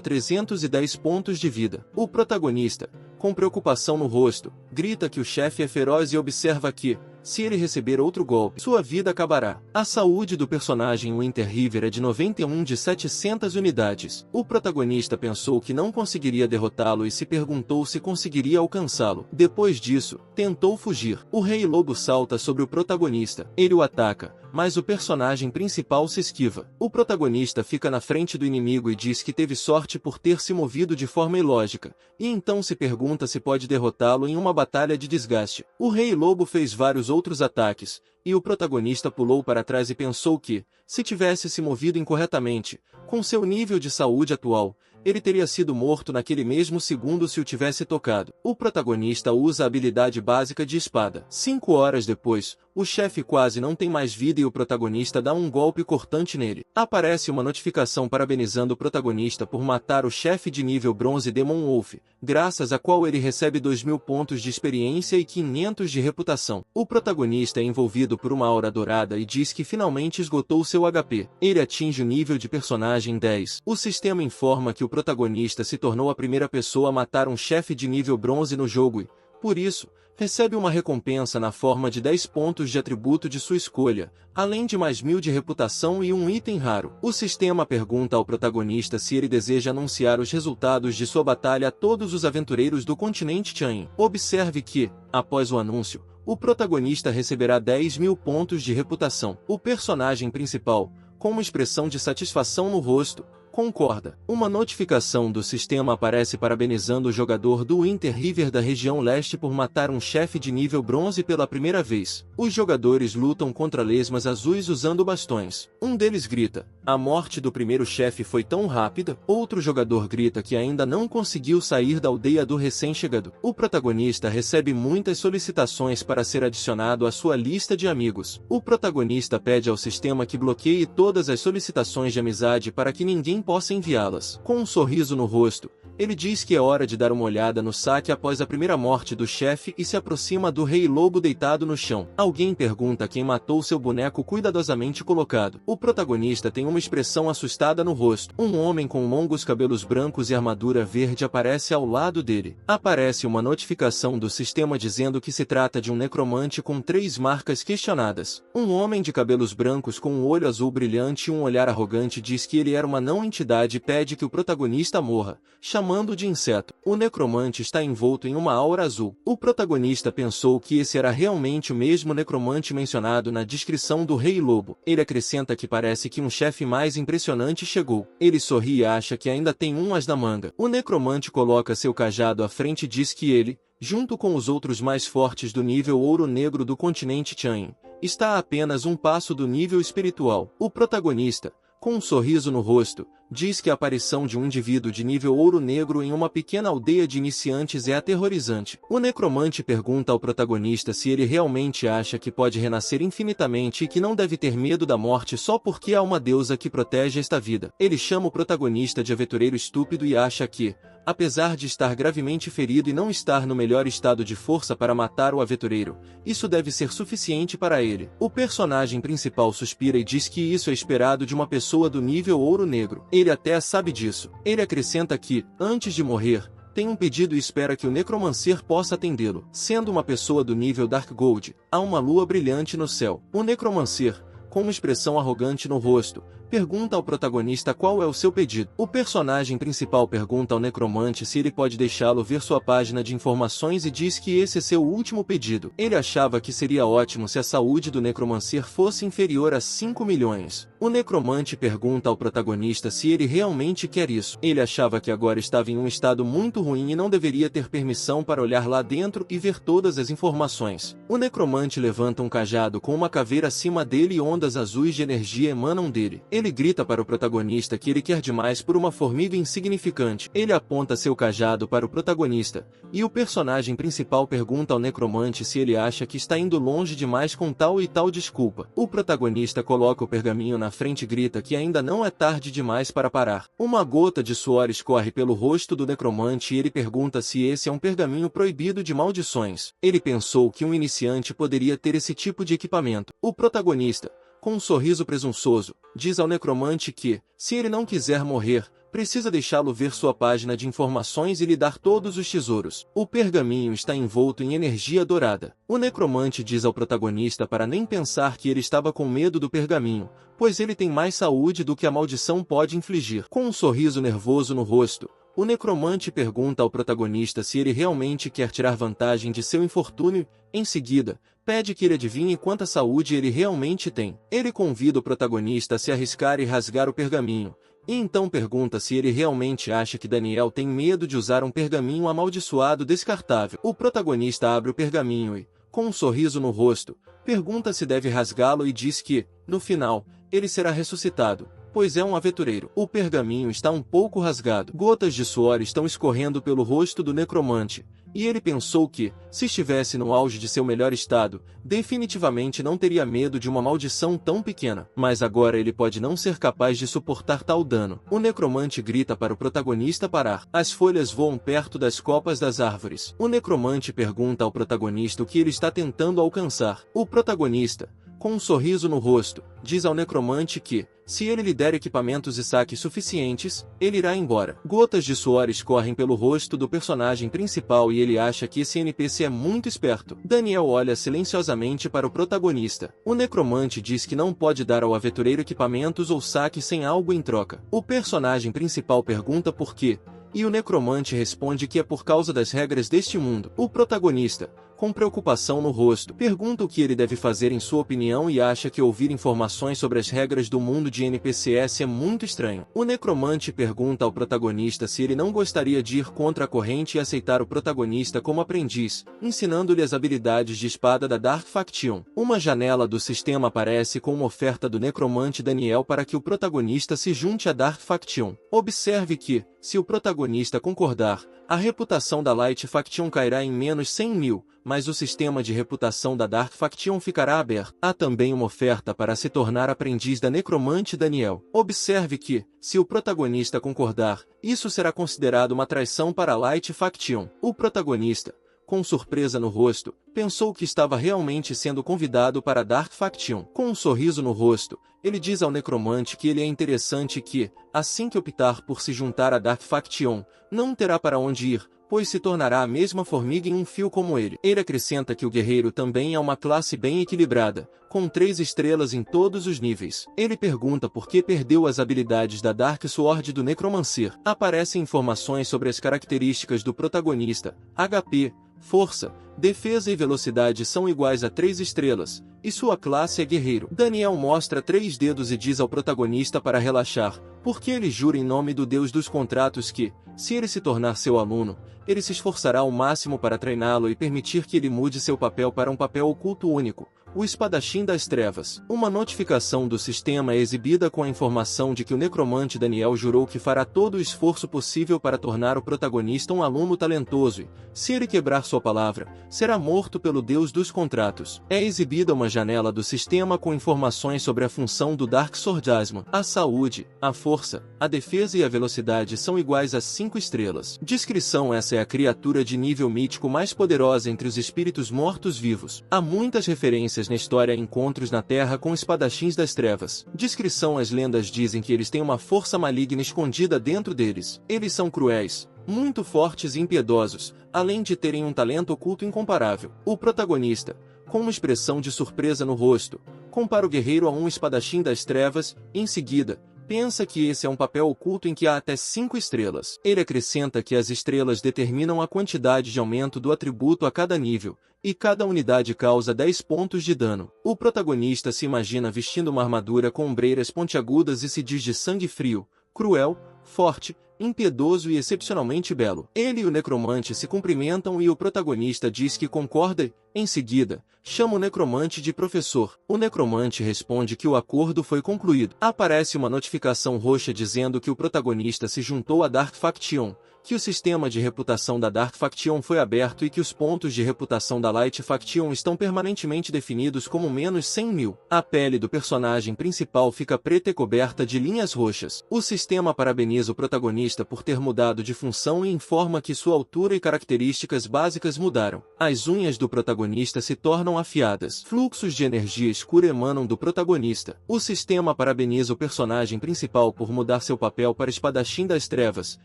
310 pontos de vida. O protagonista, com preocupação no rosto, grita que o chefe é feroz e observa que, se ele receber outro golpe, sua vida acabará. A saúde do personagem Winter River é de 91 de 700 unidades. O protagonista pensou que não conseguiria derrotá-lo e se perguntou se conseguiria alcançá-lo. Depois disso, tentou fugir. O Rei Lobo salta sobre o protagonista. Ele o ataca, mas o personagem principal se esquiva. O protagonista fica na frente do inimigo e diz que teve sorte por ter se movido de forma ilógica, e então se pergunta se pode derrotá-lo em uma batalha de desgaste. O Rei Lobo fez vários outros ataques, e o protagonista pulou para trás e pensou que, se tivesse se movido incorretamente, com seu nível de saúde atual, ele teria sido morto naquele mesmo segundo se o tivesse tocado. O protagonista usa a habilidade básica de espada. 5 horas depois, o chefe quase não tem mais vida e o protagonista dá um golpe cortante nele. Aparece uma notificação parabenizando o protagonista por matar o chefe de nível bronze Demon Wolf, graças a qual ele recebe 2000 pontos de experiência e 500 de reputação. O protagonista é envolvido por uma aura dourada e diz que finalmente esgotou seu HP. Ele atinge o nível de personagem 10. O sistema informa que o protagonista se tornou a primeira pessoa a matar um chefe de nível bronze no jogo e, por isso, recebe uma recompensa na forma de 10 pontos de atributo de sua escolha, além de mais 1000 de reputação e um item raro. O sistema pergunta ao protagonista se ele deseja anunciar os resultados de sua batalha a todos os aventureiros do continente Chain. Observe que, após o anúncio, o protagonista receberá 10.000 pontos de reputação. O personagem principal, com uma expressão de satisfação no rosto, concorda. Uma notificação do sistema aparece parabenizando o jogador do Winter River da região leste por matar um chefe de nível bronze pela primeira vez. Os jogadores lutam contra lesmas azuis usando bastões. Um deles grita: "A morte do primeiro chefe foi tão rápida." Outro jogador grita que ainda não conseguiu sair da aldeia do recém-chegado. O protagonista recebe muitas solicitações para ser adicionado à sua lista de amigos. O protagonista pede ao sistema que bloqueie todas as solicitações de amizade para que ninguém possa enviá-las. Com um sorriso no rosto, ele diz que é hora de dar uma olhada no saque após a primeira morte do chefe e se aproxima do Rei Lobo deitado no chão. Alguém pergunta quem matou seu boneco cuidadosamente colocado. O protagonista tem uma expressão assustada no rosto. Um homem com longos cabelos brancos e armadura verde aparece ao lado dele. Aparece uma notificação do sistema dizendo que se trata de um necromante com 3 marcas questionadas. Um homem de cabelos brancos com um olho azul brilhante e um olhar arrogante diz que ele era uma não entidade e pede que o protagonista morra, chamando de inseto. O necromante está envolto em uma aura azul. O protagonista pensou que esse era realmente o mesmo necromante mencionado na descrição do Rei Lobo. Ele acrescenta que parece que um chefe mais impressionante chegou. Ele sorri e acha que ainda tem um as na manga. O necromante coloca seu cajado à frente e diz que ele, junto com os outros mais fortes do nível ouro negro do continente Chain, está a apenas um passo do nível espiritual. O protagonista, com um sorriso no rosto, diz que a aparição de um indivíduo de nível ouro negro em uma pequena aldeia de iniciantes é aterrorizante. O necromante pergunta ao protagonista se ele realmente acha que pode renascer infinitamente e que não deve ter medo da morte só porque há uma deusa que protege esta vida. Ele chama o protagonista de aventureiro estúpido e acha que, apesar de estar gravemente ferido e não estar no melhor estado de força para matar o aventureiro, isso deve ser suficiente para ele. O personagem principal suspira e diz que isso é esperado de uma pessoa do nível ouro negro. Ele até sabe disso. Ele acrescenta que, antes de morrer, tem um pedido e espera que o necromancer possa atendê-lo. Sendo uma pessoa do nível Dark Gold, há uma lua brilhante no céu. O necromancer, com uma expressão arrogante no rosto, pergunta ao protagonista qual é o seu pedido. O personagem principal pergunta ao necromante se ele pode deixá-lo ver sua página de informações e diz que esse é seu último pedido. Ele achava que seria ótimo se a saúde do necromancer fosse inferior a 5 milhões. O necromante pergunta ao protagonista se ele realmente quer isso. Ele achava que agora estava em um estado muito ruim e não deveria ter permissão para olhar lá dentro e ver todas as informações. O necromante levanta um cajado com uma caveira acima dele e ondas azuis de energia emanam dele. Ele grita para o protagonista que ele quer demais por uma formiga insignificante. Ele aponta seu cajado para o protagonista, e o personagem principal pergunta ao necromante se ele acha que está indo longe demais com tal e tal desculpa. O protagonista coloca o pergaminho na frente e grita que ainda não é tarde demais para parar. Uma gota de suor escorre pelo rosto do necromante e ele pergunta se esse é um pergaminho proibido de maldições. Ele pensou que um iniciante poderia ter esse tipo de equipamento. O protagonista, com um sorriso presunçoso, diz ao necromante que, se ele não quiser morrer, precisa deixá-lo ver sua página de informações e lhe dar todos os tesouros. O pergaminho está envolto em energia dourada. O necromante diz ao protagonista para nem pensar que ele estava com medo do pergaminho, pois ele tem mais saúde do que a maldição pode infligir. Com um sorriso nervoso no rosto, o necromante pergunta ao protagonista se ele realmente quer tirar vantagem de seu infortúnio. Em seguida, pede que ele adivinhe quanta saúde ele realmente tem. Ele convida o protagonista a se arriscar e rasgar o pergaminho, e então pergunta se ele realmente acha que Daniel tem medo de usar um pergaminho amaldiçoado descartável. O protagonista abre o pergaminho e, com um sorriso no rosto, pergunta se deve rasgá-lo e diz que, no final, ele será ressuscitado, pois é um aventureiro. O pergaminho está um pouco rasgado. Gotas de suor estão escorrendo pelo rosto do necromante, e ele pensou que, se estivesse no auge de seu melhor estado, definitivamente não teria medo de uma maldição tão pequena. Mas agora ele pode não ser capaz de suportar tal dano. O necromante grita para o protagonista parar. As folhas voam perto das copas das árvores. O necromante pergunta ao protagonista o que ele está tentando alcançar. O protagonista, com um sorriso no rosto, diz ao necromante que, se ele lhe der equipamentos e saques suficientes, ele irá embora. Gotas de suor escorrem pelo rosto do personagem principal e ele acha que esse NPC é muito esperto. Daniel olha silenciosamente para o protagonista. O necromante diz que não pode dar ao aventureiro equipamentos ou saques sem algo em troca. O personagem principal pergunta por quê, e o necromante responde que é por causa das regras deste mundo. O protagonista, com preocupação no rosto, pergunta o que ele deve fazer em sua opinião e acha que ouvir informações sobre as regras do mundo de NPCs é muito estranho. O necromante pergunta ao protagonista se ele não gostaria de ir contra a corrente e aceitar o protagonista como aprendiz, ensinando-lhe as habilidades de espada da Dark Faction. Uma janela do sistema aparece com uma oferta do necromante Daniel para que o protagonista se junte à Dark Faction. Observe que, se o protagonista concordar, a reputação da Light Faction cairá em menos 100 mil, mas o sistema de reputação da Dark Faction ficará aberto. Há também uma oferta para se tornar aprendiz da necromante Daniel. Observe que, se o protagonista concordar, isso será considerado uma traição para a Light Faction. O protagonista, com surpresa no rosto, pensou que estava realmente sendo convidado para a Dark Faction. Com um sorriso no rosto, ele diz ao necromante que ele é interessante e que, assim que optar por se juntar à Dark Faction, não terá para onde ir, pois se tornará a mesma formiga em um fio como ele. Ele acrescenta que o guerreiro também é uma classe bem equilibrada, com 3 estrelas em todos os níveis. Ele pergunta por que perdeu as habilidades da Dark Sword do Necromancer. Aparecem informações sobre as características do protagonista. HP, força, defesa e velocidade são iguais a 3 estrelas, e sua classe é guerreiro. Daniel mostra 3 dedos e diz ao protagonista para relaxar, porque ele jura em nome do Deus dos contratos que, se ele se tornar seu aluno, ele se esforçará ao máximo para treiná-lo e permitir que ele mude seu papel para um papel oculto único, o Espadachim das Trevas. Uma notificação do sistema é exibida com a informação de que o necromante Daniel jurou que fará todo o esforço possível para tornar o protagonista um aluno talentoso e, se ele quebrar sua palavra, será morto pelo Deus dos contratos. É exibida uma janela do sistema com informações sobre a função do Dark Swordism. A saúde, a força, a defesa e a velocidade são iguais a 5 estrelas. Descrição: essa é a criatura de nível mítico mais poderosa entre os espíritos mortos-vivos. Há muitas referências na história a encontros na Terra com espadachins das trevas. Descrição: as lendas dizem que eles têm uma força maligna escondida dentro deles. Eles são cruéis, muito fortes e impiedosos, além de terem um talento oculto incomparável. O protagonista, com uma expressão de surpresa no rosto, Compara o guerreiro a um espadachim das trevas, em seguida, pensa que esse é um papel oculto em que há até 5 estrelas. Ele acrescenta que as estrelas determinam a quantidade de aumento do atributo a cada nível, e cada unidade causa 10 pontos de dano. O protagonista se imagina vestindo uma armadura com ombreiras pontiagudas e se diz de sangue frio, cruel, forte, impiedoso e excepcionalmente belo. Ele e o necromante se cumprimentam e o protagonista diz que concorda e, em seguida, chama o necromante de professor. O necromante responde que o acordo foi concluído. Aparece uma notificação roxa dizendo que o protagonista se juntou à Dark Faction, que o sistema de reputação da Dark Faction foi aberto e que os pontos de reputação da Light Faction estão permanentemente definidos como menos 100.000. A pele do personagem principal fica preta e coberta de linhas roxas. O sistema parabeniza o protagonista por ter mudado de função e informa que sua altura e características básicas mudaram. As unhas do protagonista se tornam afiadas. Fluxos de energia escura emanam do protagonista. O sistema parabeniza o personagem principal por mudar seu papel para espadachim das trevas,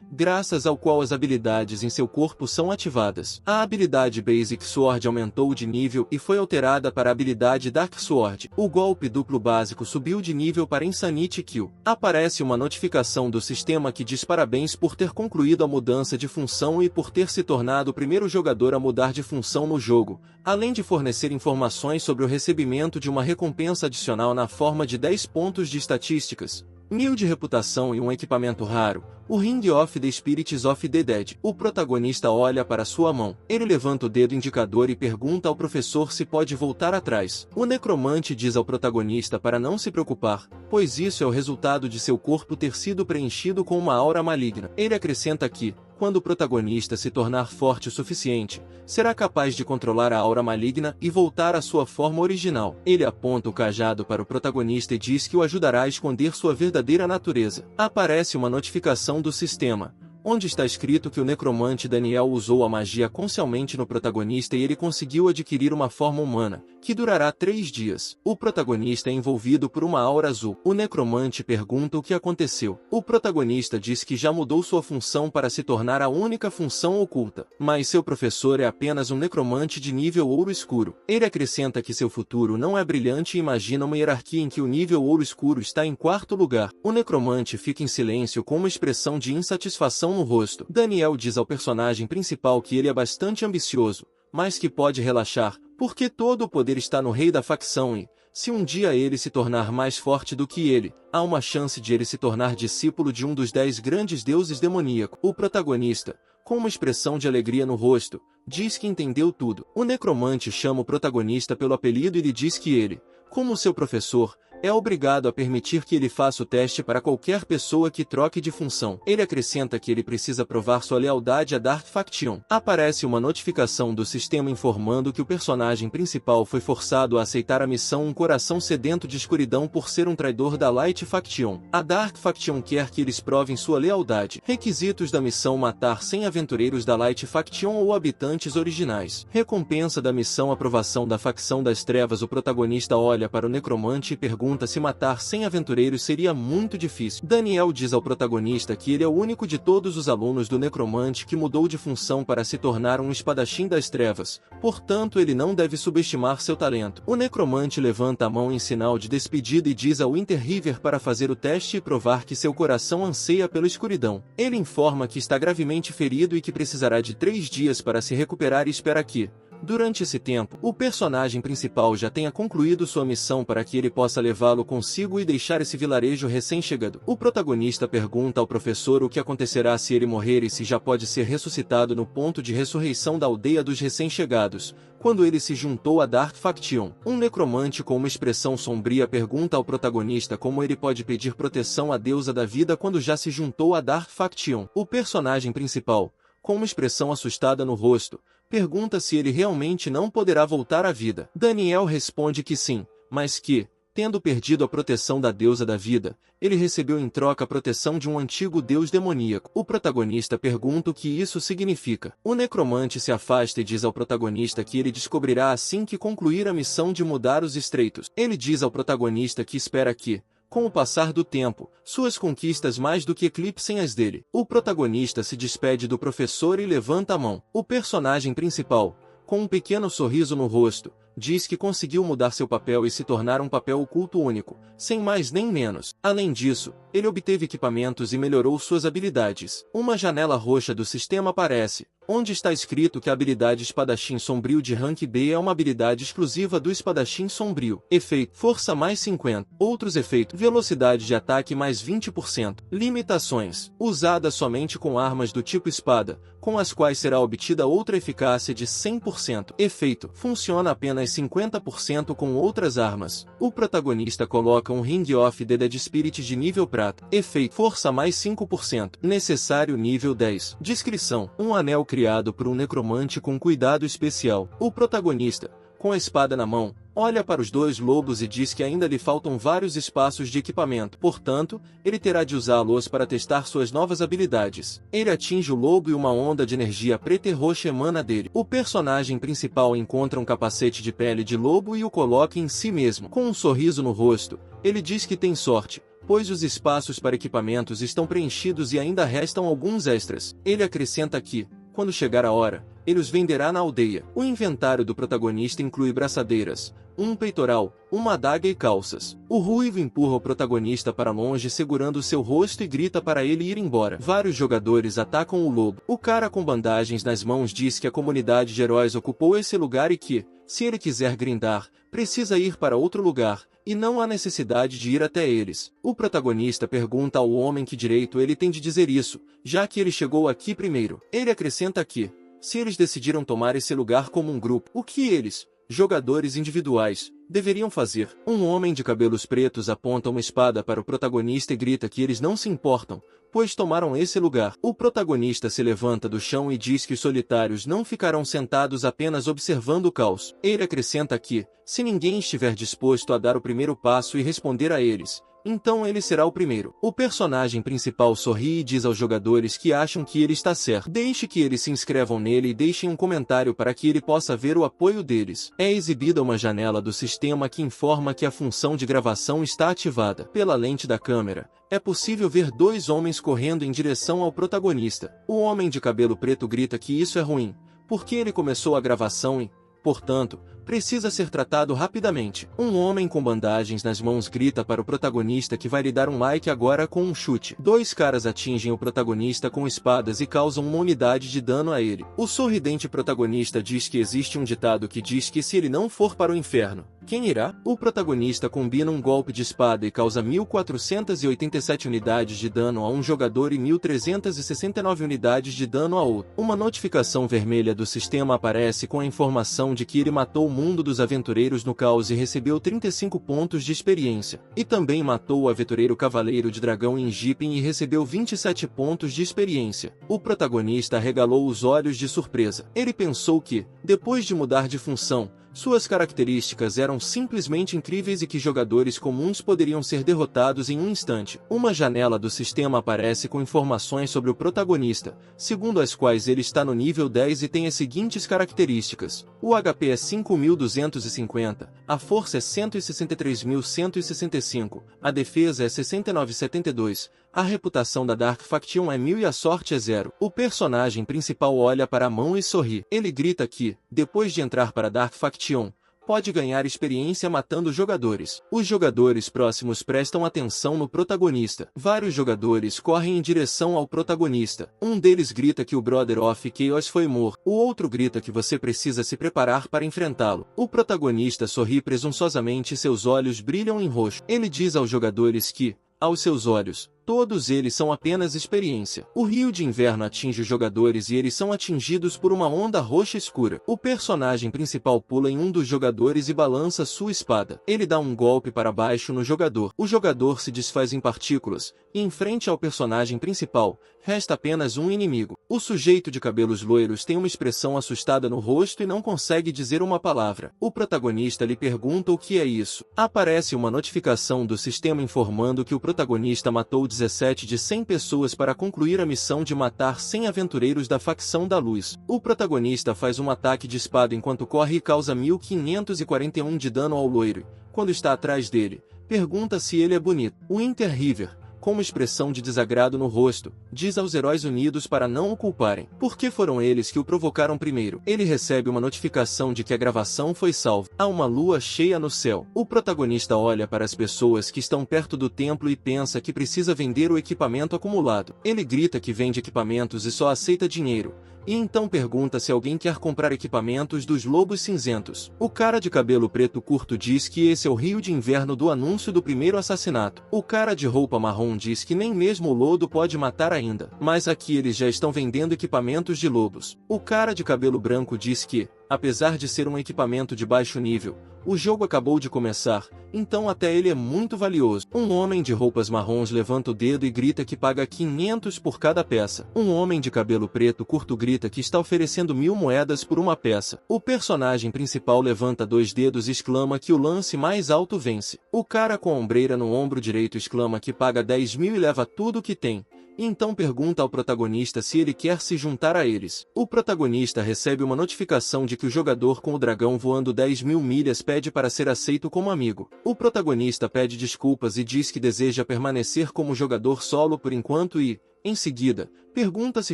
graças ao qual as habilidades em seu corpo são ativadas. A habilidade Basic Sword aumentou de nível e foi alterada para a habilidade Dark Sword. O golpe duplo básico subiu de nível para Insanity Kill. Aparece uma notificação do sistema que diz parabéns por ter concluído a mudança de função e por ter se tornado o primeiro jogador a mudar de função no jogo, além de fornecer informações sobre o recebimento de uma recompensa adicional na forma de 10 pontos de estatísticas, 1000 de reputação e um equipamento raro, o Ring of the Spirits of the Dead. O protagonista olha para sua mão. Ele levanta o dedo indicador e pergunta ao professor se pode voltar atrás. O necromante diz ao protagonista para não se preocupar, pois isso é o resultado de seu corpo ter sido preenchido com uma aura maligna. Ele acrescenta que, quando o protagonista se tornar forte o suficiente, será capaz de controlar a aura maligna e voltar à sua forma original. Ele aponta o cajado para o protagonista e diz que o ajudará a esconder sua verdadeira natureza. Aparece uma notificação do sistema, onde está escrito que o necromante Daniel usou a magia conscientemente no protagonista e ele conseguiu adquirir uma forma humana, que durará 3 dias. O protagonista é envolvido por uma aura azul. O necromante pergunta o que aconteceu. O protagonista diz que já mudou sua função para se tornar a única função oculta, mas seu professor é apenas um necromante de nível ouro escuro. Ele acrescenta que seu futuro não é brilhante e imagina uma hierarquia em que o nível ouro escuro está em 4º lugar. O necromante fica em silêncio com uma expressão de insatisfação no rosto. Daniel diz ao personagem principal que ele é bastante ambicioso, mas que pode relaxar, porque todo o poder está no rei da facção e, se um dia ele se tornar mais forte do que ele, há uma chance de ele se tornar discípulo de um dos 10 grandes deuses demoníacos. O protagonista, com uma expressão de alegria no rosto, diz que entendeu tudo. O necromante chama o protagonista pelo apelido e lhe diz que ele, como seu professor, é obrigado a permitir que ele faça o teste para qualquer pessoa que troque de função. Ele acrescenta que ele precisa provar sua lealdade à Dark Faction. Aparece uma notificação do sistema informando que o personagem principal foi forçado a aceitar a missão Um Coração Sedento de Escuridão por ser um traidor da Light Faction. A Dark Faction quer que eles provem sua lealdade. Requisitos da missão: matar 100 aventureiros da Light Faction ou habitantes originais. Recompensa da missão: aprovação da facção das trevas. O protagonista olha para o necromante e pergunta se matar 100 aventureiros seria muito difícil. Daniel diz ao protagonista que ele é o único de todos os alunos do necromante que mudou de função para se tornar um espadachim das trevas, portanto ele não deve subestimar seu talento. O necromante levanta a mão em sinal de despedida e diz ao Interriver para fazer o teste e provar que seu coração anseia pela escuridão. Ele informa que está gravemente ferido e que precisará de 3 dias para se recuperar e espera que, durante esse tempo, o personagem principal já tenha concluído sua missão para que ele possa levá-lo consigo e deixar esse vilarejo recém-chegado. O protagonista pergunta ao professor o que acontecerá se ele morrer e se já pode ser ressuscitado no ponto de ressurreição da aldeia dos recém-chegados, quando ele se juntou à Dark Faction. Um necromante com uma expressão sombria pergunta ao protagonista como ele pode pedir proteção à deusa da vida quando já se juntou à Dark Faction. O personagem principal, com uma expressão assustada no rosto, pergunta se ele realmente não poderá voltar à vida. Daniel responde que sim, mas que, tendo perdido a proteção da deusa da vida, ele recebeu em troca a proteção de um antigo deus demoníaco. O protagonista pergunta o que isso significa. O necromante se afasta e diz ao protagonista que ele descobrirá assim que concluir a missão de mudar os estreitos. Ele diz ao protagonista que espera que, com o passar do tempo, suas conquistas mais do que eclipsem as dele. O protagonista se despede do professor e levanta a mão. O personagem principal, com um pequeno sorriso no rosto, diz que conseguiu mudar seu papel e se tornar um papel oculto único, sem mais nem menos. Além disso, ele obteve equipamentos e melhorou suas habilidades. Uma janela roxa do sistema aparece, onde está escrito que a habilidade Espadachim Sombrio de Rank B é uma habilidade exclusiva do Espadachim Sombrio. Efeito: Força mais 50. Outros efeitos: Velocidade de ataque mais 20%. Limitações: usada somente com armas do tipo espada, com as quais será obtida outra eficácia de 100%. Efeito: funciona apenas 50% com outras armas. O protagonista coloca um Ring of the Dead Spirit de nível prata. Efeito: Força mais 5%. Necessário nível 10. Descrição: um anel criado por um necromante com cuidado especial. O protagonista, com a espada na mão, olha para os dois lobos e diz que ainda lhe faltam vários espaços de equipamento. Portanto, ele terá de usá-los para testar suas novas habilidades. Ele atinge o lobo e uma onda de energia preta e roxa emana dele. O personagem principal encontra um capacete de pele de lobo e o coloca em si mesmo. Com um sorriso no rosto, ele diz que tem sorte, pois os espaços para equipamentos estão preenchidos e ainda restam alguns extras. Ele acrescenta que, quando chegar a hora, ele os venderá na aldeia. O inventário do protagonista inclui braçadeiras, um peitoral, uma adaga e calças. O ruivo empurra o protagonista para longe segurando seu rosto e grita para ele ir embora. Vários jogadores atacam o lobo. O cara com bandagens nas mãos diz que a comunidade de heróis ocupou esse lugar e que, se ele quiser grindar, precisa ir para outro lugar, e não há necessidade de ir até eles. O protagonista pergunta ao homem que direito ele tem de dizer isso, já que ele chegou aqui primeiro. Ele acrescenta que, se eles decidiram tomar esse lugar como um grupo, o que eles, jogadores individuais, deveriam fazer? Um homem de cabelos pretos aponta uma espada para o protagonista e grita que eles não se importam, pois tomaram esse lugar. O protagonista se levanta do chão e diz que os solitários não ficarão sentados apenas observando o caos. Ele acrescenta que, se ninguém estiver disposto a dar o primeiro passo e responder a eles, então ele será o primeiro. O personagem principal sorri e diz aos jogadores que acham que ele está certo. Deixe que eles se inscrevam nele e deixem um comentário para que ele possa ver o apoio deles. É exibida uma janela do sistema que informa que a função de gravação está ativada. Pela lente da câmera, é possível ver dois homens correndo em direção ao protagonista. O homem de cabelo preto grita que isso é ruim, porque ele começou a gravação e, portanto, precisa ser tratado rapidamente. Um homem com bandagens nas mãos grita para o protagonista que vai lhe dar um like agora com um chute. Dois caras atingem o protagonista com espadas e causam uma unidade de dano a ele. O sorridente protagonista diz que existe um ditado que diz que se ele não for para o inferno, quem irá? O protagonista combina um golpe de espada e causa 1487 unidades de dano a um jogador e 1369 unidades de dano a outro. Uma notificação vermelha do sistema aparece com a informação de que ele matou o mundo dos aventureiros no caos e recebeu 35 pontos de experiência. E também matou o aventureiro cavaleiro de dragão em Jipen e recebeu 27 pontos de experiência. O protagonista arregalou os olhos de surpresa. Ele pensou que, depois de mudar de função, suas características eram simplesmente incríveis e que jogadores comuns poderiam ser derrotados em um instante. Uma janela do sistema aparece com informações sobre o protagonista, segundo as quais ele está no nível 10 e tem as seguintes características. O HP é 5.250, a força é 163.165, a defesa é 69.72, a reputação da Dark Faction é 1000 e a sorte é 0. O personagem principal olha para a mão e sorri. Ele grita que, depois de entrar para Dark Faction, pode ganhar experiência matando jogadores. Os jogadores próximos prestam atenção no protagonista. Vários jogadores correm em direção ao protagonista. Um deles grita que o Brother of Chaos foi morto. O outro grita que você precisa se preparar para enfrentá-lo. O protagonista sorri presunçosamente e seus olhos brilham em roxo. Ele diz aos jogadores que, aos seus olhos, todos eles são apenas experiência. O rio de inverno atinge os jogadores e eles são atingidos por uma onda roxa escura. O personagem principal pula em um dos jogadores e balança sua espada. Ele dá um golpe para baixo no jogador. O jogador se desfaz em partículas, e em frente ao personagem principal, resta apenas um inimigo. O sujeito de cabelos loiros tem uma expressão assustada no rosto e não consegue dizer uma palavra. O protagonista lhe pergunta o que é isso. Aparece uma notificação do sistema informando que o protagonista matou 17 de 100 pessoas para concluir a missão de matar 100 aventureiros da facção da luz. O protagonista faz um ataque de espada enquanto corre e causa 1541 de dano ao loiro. Quando está atrás dele, pergunta se ele é bonito. O Winter River, com uma expressão de desagrado no rosto, diz aos heróis unidos para não o culparem, porque foram eles que o provocaram primeiro. Ele recebe uma notificação de que a gravação foi salva. Há uma lua cheia no céu. O protagonista olha para as pessoas que estão perto do templo e pensa que precisa vender o equipamento acumulado. Ele grita que vende equipamentos e só aceita dinheiro. E então pergunta se alguém quer comprar equipamentos dos Lobos Cinzentos. O cara de cabelo preto curto diz que esse é o rio de inverno do anúncio do primeiro assassinato. O cara de roupa marrom diz que nem mesmo o lodo pode matar ainda. Mas aqui eles já estão vendendo equipamentos de lobos. O cara de cabelo branco diz que, apesar de ser um equipamento de baixo nível, o jogo acabou de começar, então até ele é muito valioso. Um homem de roupas marrons levanta o dedo e grita que paga 500 por cada peça. Um homem de cabelo preto curto grita que está oferecendo 1000 moedas por uma peça. O personagem principal levanta 2 dedos e exclama que o lance mais alto vence. O cara com a ombreira no ombro direito exclama que paga 10.000 e leva tudo o que tem. E então pergunta ao protagonista se ele quer se juntar a eles. O protagonista recebe uma notificação de que o jogador com o dragão voando 10.000 milhas pede para ser aceito como amigo. O protagonista pede desculpas e diz que deseja permanecer como jogador solo por enquanto e, em seguida, pergunta se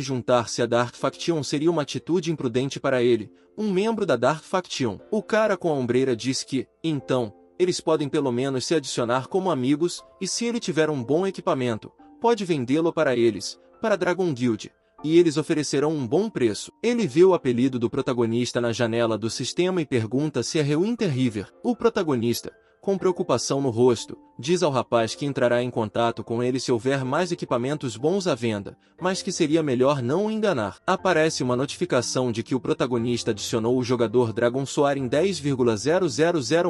juntar-se à Dark Faction seria uma atitude imprudente para ele, um membro da Dark Faction. O cara com a ombreira diz que, então, eles podem pelo menos se adicionar como amigos, e se ele tiver um bom equipamento, pode vendê-lo para eles, para Dragon Guild, e eles oferecerão um bom preço. Ele vê o apelido do protagonista na janela do sistema e pergunta se é Winter River. O protagonista, com preocupação no rosto, diz ao rapaz que entrará em contato com ele se houver mais equipamentos bons à venda, mas que seria melhor não o enganar. Aparece uma notificação de que o protagonista adicionou o jogador Dragon Soar em 10,000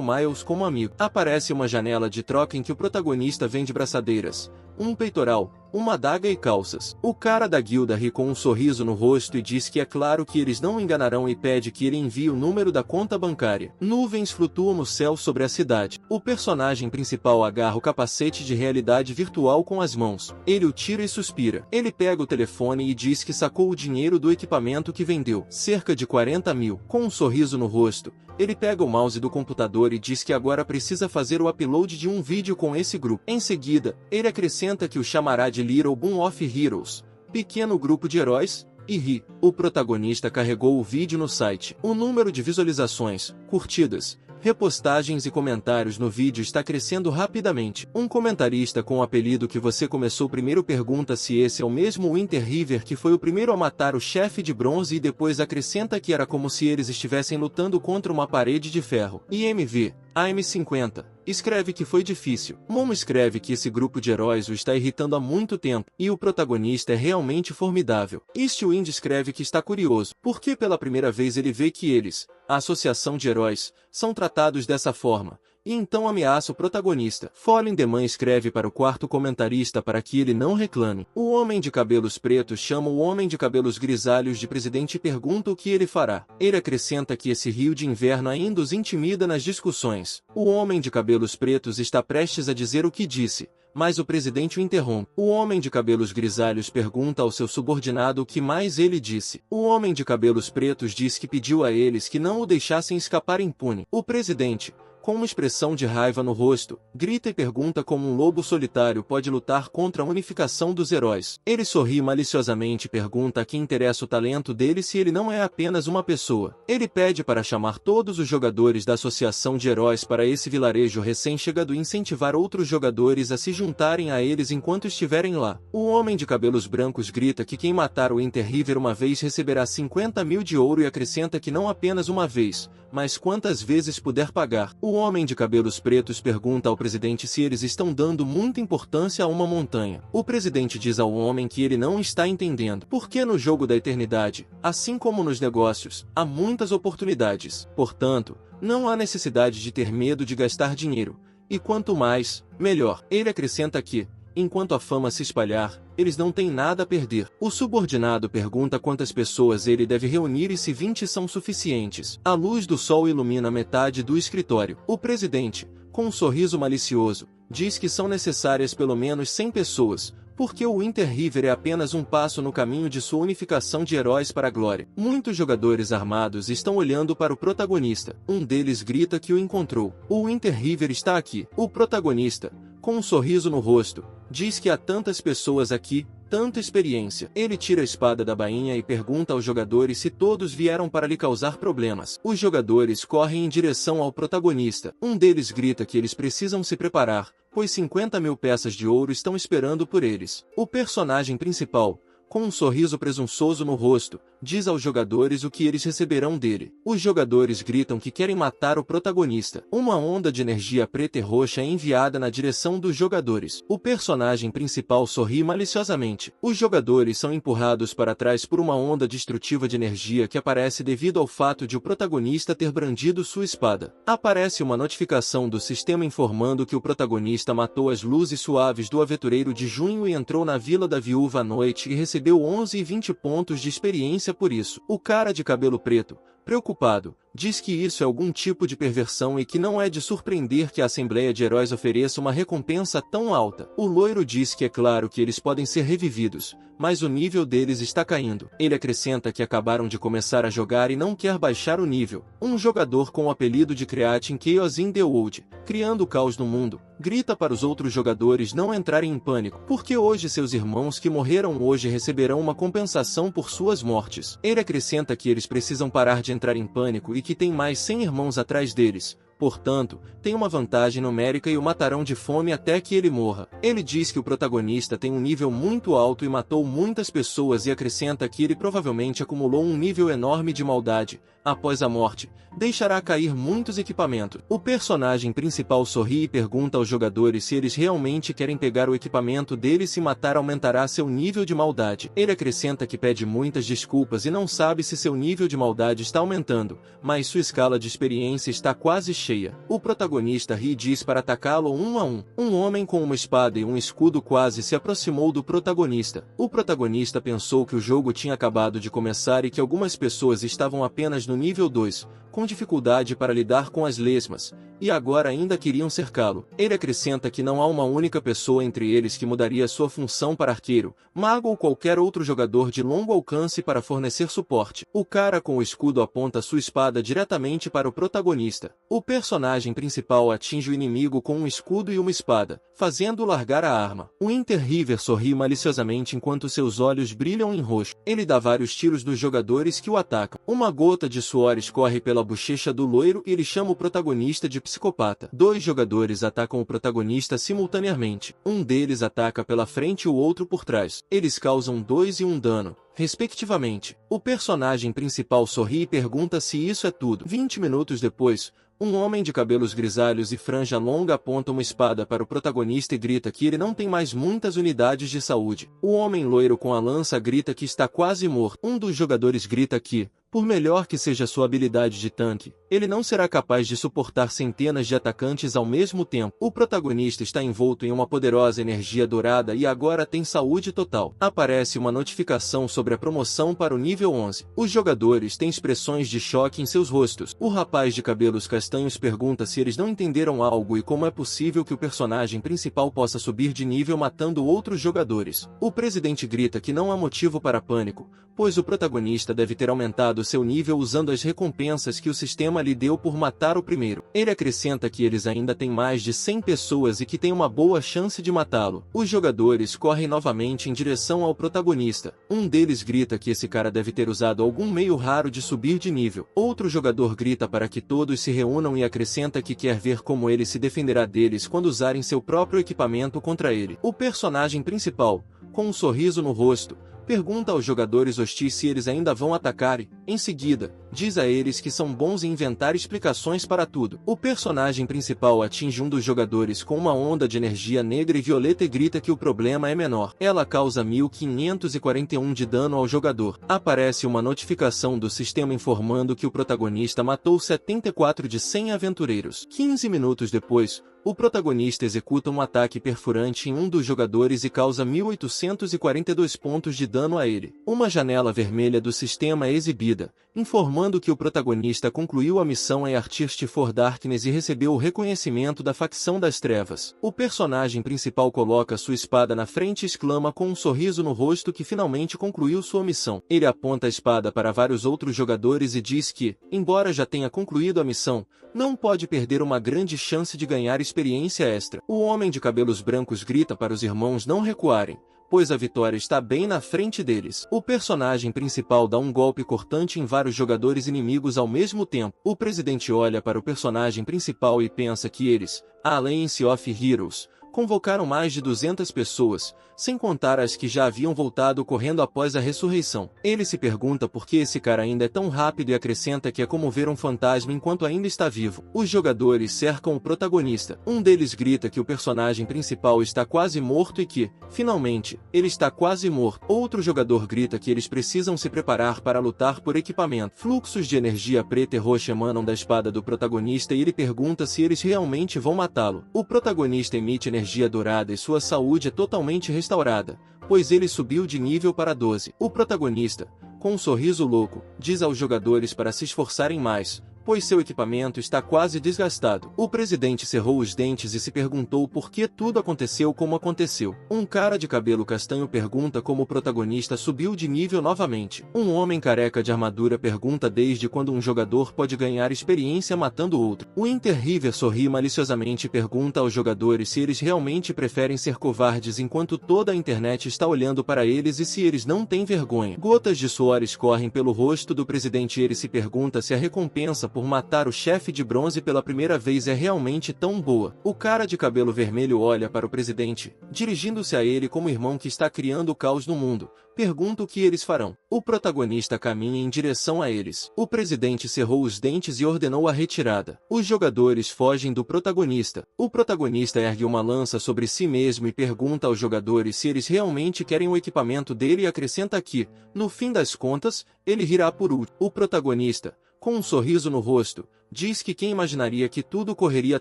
miles como amigo. Aparece uma janela de troca em que o protagonista vende braçadeiras, um peitoral, uma adaga e calças. O cara da guilda ri com um sorriso no rosto e diz que é claro que eles não o enganarão e pede que ele envie o número da conta bancária. Nuvens flutuam no céu sobre a cidade. O personagem principal agarra o capacete de realidade virtual com as mãos. Ele o tira e suspira. Ele pega o telefone e diz que sacou o dinheiro do equipamento que vendeu, cerca de 40.000. Com um sorriso no rosto, ele pega o mouse do computador e diz que agora precisa fazer o upload de um vídeo com esse grupo. Em seguida, ele acrescenta que o chamará de Little Boom of Heroes, pequeno grupo de heróis, e ri. O protagonista carregou o vídeo no site. O número de visualizações, curtidas, repostagens e comentários no vídeo está crescendo rapidamente. Um comentarista com o apelido que você começou primeiro pergunta se esse é o mesmo Winter River que foi o primeiro a matar o chefe de bronze e depois acrescenta que era como se eles estivessem lutando contra uma parede de ferro. IMV, AM50, escreve que foi difícil. Momo escreve que esse grupo de heróis o está irritando há muito tempo, e o protagonista é realmente formidável. Eastwind escreve que está curioso, porque pela primeira vez ele vê que eles, a associação de heróis, são tratados dessa forma, e então ameaça o protagonista. Fallen The Man escreve para o quarto comentarista para que ele não reclame. O homem de cabelos pretos chama o homem de cabelos grisalhos de presidente e pergunta o que ele fará. Ele acrescenta que esse rio de inverno ainda os intimida nas discussões. O homem de cabelos pretos está prestes a dizer o que disse, mas o presidente o interrompe. O homem de cabelos grisalhos pergunta ao seu subordinado o que mais ele disse. O homem de cabelos pretos diz que pediu a eles que não o deixassem escapar impune. O presidente, com uma expressão de raiva no rosto, grita e pergunta como um lobo solitário pode lutar contra a unificação dos heróis. Ele sorri maliciosamente e pergunta a quem interessa o talento dele se ele não é apenas uma pessoa. Ele pede para chamar todos os jogadores da associação de heróis para esse vilarejo recém-chegado e incentivar outros jogadores a se juntarem a eles enquanto estiverem lá. O homem de cabelos brancos grita que quem matar o Winter River uma vez receberá 50.000 de ouro e acrescenta que não apenas uma vez, mas quantas vezes puder pagar. O homem de cabelos pretos pergunta ao presidente se eles estão dando muita importância a uma montanha. O presidente diz ao homem que ele não está entendendo, porque no jogo da eternidade, assim como nos negócios, há muitas oportunidades. Portanto, não há necessidade de ter medo de gastar dinheiro, e quanto mais, melhor. Ele acrescenta que, enquanto a fama se espalhar, eles não têm nada a perder. O subordinado pergunta quantas pessoas ele deve reunir e se 20 são suficientes. A luz do sol ilumina metade do escritório. O presidente, com um sorriso malicioso, diz que são necessárias pelo menos 100 pessoas, porque o Winter River é apenas um passo no caminho de sua unificação de heróis para a glória. Muitos jogadores armados estão olhando para o protagonista. Um deles grita que o encontrou. O Winter River está aqui. O protagonista, com um sorriso no rosto, diz que há tantas pessoas aqui, tanta experiência. Ele tira a espada da bainha e pergunta aos jogadores se todos vieram para lhe causar problemas. Os jogadores correm em direção ao protagonista. Um deles grita que eles precisam se preparar, pois 50.000 peças de ouro estão esperando por eles. O personagem principal, com um sorriso presunçoso no rosto, diz aos jogadores o que eles receberão dele. Os jogadores gritam que querem matar o protagonista. Uma onda de energia preta e roxa é enviada na direção dos jogadores. O personagem principal sorri maliciosamente. Os jogadores são empurrados para trás por uma onda destrutiva de energia que aparece devido ao fato de o protagonista ter brandido sua espada. Aparece uma notificação do sistema informando que o protagonista matou as luzes suaves do aventureiro de junho e entrou na Vila da Viúva à noite e recebeu 11 e 20 pontos de experiência por isso. O cara de cabelo preto, preocupado, diz que isso é algum tipo de perversão e que não é de surpreender que a Assembleia de Heróis ofereça uma recompensa tão alta. O loiro diz que é claro que eles podem ser revividos, mas o nível deles está caindo. Ele acrescenta que acabaram de começar a jogar e não quer baixar o nível. Um jogador com o apelido de Creating Chaos in the World, criando caos no mundo, grita para os outros jogadores não entrarem em pânico, porque hoje seus irmãos que morreram hoje receberão uma compensação por suas mortes. Ele acrescenta que eles precisam parar de entrar em pânico e que tem mais 100 irmãos atrás deles. Portanto, tem uma vantagem numérica e o matarão de fome até que ele morra. Ele diz que o protagonista tem um nível muito alto e matou muitas pessoas e acrescenta que ele provavelmente acumulou um nível enorme de maldade. Após a morte, deixará cair muitos equipamentos. O personagem principal sorri e pergunta aos jogadores se eles realmente querem pegar o equipamento dele e se matar aumentará seu nível de maldade. Ele acrescenta que pede muitas desculpas e não sabe se seu nível de maldade está aumentando, mas sua escala de experiência está quase cheia. O protagonista ri e diz para atacá-lo um a um. Um homem com uma espada e um escudo quase se aproximou do protagonista. O protagonista pensou que o jogo tinha acabado de começar e que algumas pessoas estavam apenas no nível 2, com dificuldade para lidar com as lesmas, e agora ainda queriam cercá-lo. Ele acrescenta que não há uma única pessoa entre eles que mudaria sua função para arqueiro, mago ou qualquer outro jogador de longo alcance para fornecer suporte. O cara com o escudo aponta sua espada diretamente para o protagonista. O personagem principal atinge o inimigo com um escudo e uma espada, fazendo-o largar a arma. O Interriver sorri maliciosamente enquanto seus olhos brilham em roxo. Ele dá vários tiros nos jogadores que o atacam. Uma gota de suor escorre pela bochecha do loiro e ele chama o protagonista de psicopata. Dois jogadores atacam o protagonista simultaneamente. Um deles ataca pela frente e o outro por trás. Eles causam 2 e 1 dano, respectivamente. O personagem principal sorri e pergunta se isso é tudo. 20 minutos depois, um homem de cabelos grisalhos e franja longa aponta uma espada para o protagonista e grita que ele não tem mais muitas unidades de saúde. O homem loiro com a lança grita que está quase morto. Um dos jogadores grita que, por melhor que seja sua habilidade de tanque, ele não será capaz de suportar centenas de atacantes ao mesmo tempo. O protagonista está envolto em uma poderosa energia dourada e agora tem saúde total. Aparece uma notificação sobre a promoção para o nível 11. Os jogadores têm expressões de choque em seus rostos. O rapaz de cabelos castanhos pergunta se eles não entenderam algo e como é possível que o personagem principal possa subir de nível matando outros jogadores. O presidente grita que não há motivo para pânico, pois o protagonista deve ter aumentado seu nível usando as recompensas que o sistema lhe deu por matar o primeiro. Ele acrescenta que eles ainda têm mais de 100 pessoas e que tem uma boa chance de matá-lo. Os jogadores correm novamente em direção ao protagonista. Um deles grita que esse cara deve ter usado algum meio raro de subir de nível. Outro jogador grita para que todos se reúnam e acrescenta que quer ver como ele se defenderá deles quando usarem seu próprio equipamento contra ele. O personagem principal, com um sorriso no rosto, pergunta aos jogadores hostis se eles ainda vão atacar e, em seguida, diz a eles que são bons em inventar explicações para tudo. O personagem principal atinge um dos jogadores com uma onda de energia negra e violeta e grita que o problema é menor. Ela causa 1541 de dano ao jogador. Aparece uma notificação do sistema informando que o protagonista matou 74 de 100 aventureiros. 15 minutos depois, o protagonista executa um ataque perfurante em um dos jogadores e causa 1842 pontos de dano a ele. Uma janela vermelha do sistema é exibida, informando que o protagonista concluiu a missão em Artist for Darkness e recebeu o reconhecimento da facção das trevas. O personagem principal coloca sua espada na frente e exclama com um sorriso no rosto que finalmente concluiu sua missão. Ele aponta a espada para vários outros jogadores e diz que, embora já tenha concluído a missão, não pode perder uma grande chance de ganhar experiência experiência extra. O homem de cabelos brancos grita para os irmãos não recuarem, pois a vitória está bem na frente deles. O personagem principal dá um golpe cortante em vários jogadores inimigos ao mesmo tempo. O presidente olha para o personagem principal e pensa que eles, a Alliance of Heroes, convocaram mais de 200 pessoas, sem contar as que já haviam voltado correndo após a ressurreição. Ele se pergunta por que esse cara ainda é tão rápido e acrescenta que é como ver um fantasma enquanto ainda está vivo. Os jogadores cercam o protagonista. Um deles grita que o personagem principal está quase morto e que, finalmente, ele está quase morto. Outro jogador grita que eles precisam se preparar para lutar por equipamento. Fluxos de energia preta e roxa emanam da espada do protagonista e ele pergunta se eles realmente vão matá-lo. O protagonista emite energia dourada e sua saúde é totalmente restaurada, pois ele subiu de nível para 12. O protagonista, com um sorriso louco, diz aos jogadores para se esforçarem mais, pois seu equipamento está quase desgastado. O presidente cerrou os dentes e se perguntou por que tudo aconteceu como aconteceu. Um cara de cabelo castanho pergunta como o protagonista subiu de nível novamente. Um homem careca de armadura pergunta desde quando um jogador pode ganhar experiência matando outro. O Inter River sorri maliciosamente e pergunta aos jogadores se eles realmente preferem ser covardes enquanto toda a internet está olhando para eles e se eles não têm vergonha. Gotas de suor escorrem pelo rosto do presidente e ele se pergunta se a recompensa por matar o chefe de bronze pela primeira vez é realmente tão boa. O cara de cabelo vermelho olha para o presidente, dirigindo-se a ele como irmão que está criando o caos no mundo. Pergunta o que eles farão. O protagonista caminha em direção a eles. O presidente cerrou os dentes e ordenou a retirada. Os jogadores fogem do protagonista. O protagonista ergue uma lança sobre si mesmo e pergunta aos jogadores se eles realmente querem o equipamento dele e acrescenta que, no fim das contas, ele irá por último. O protagonista, com um sorriso no rosto, diz que quem imaginaria que tudo correria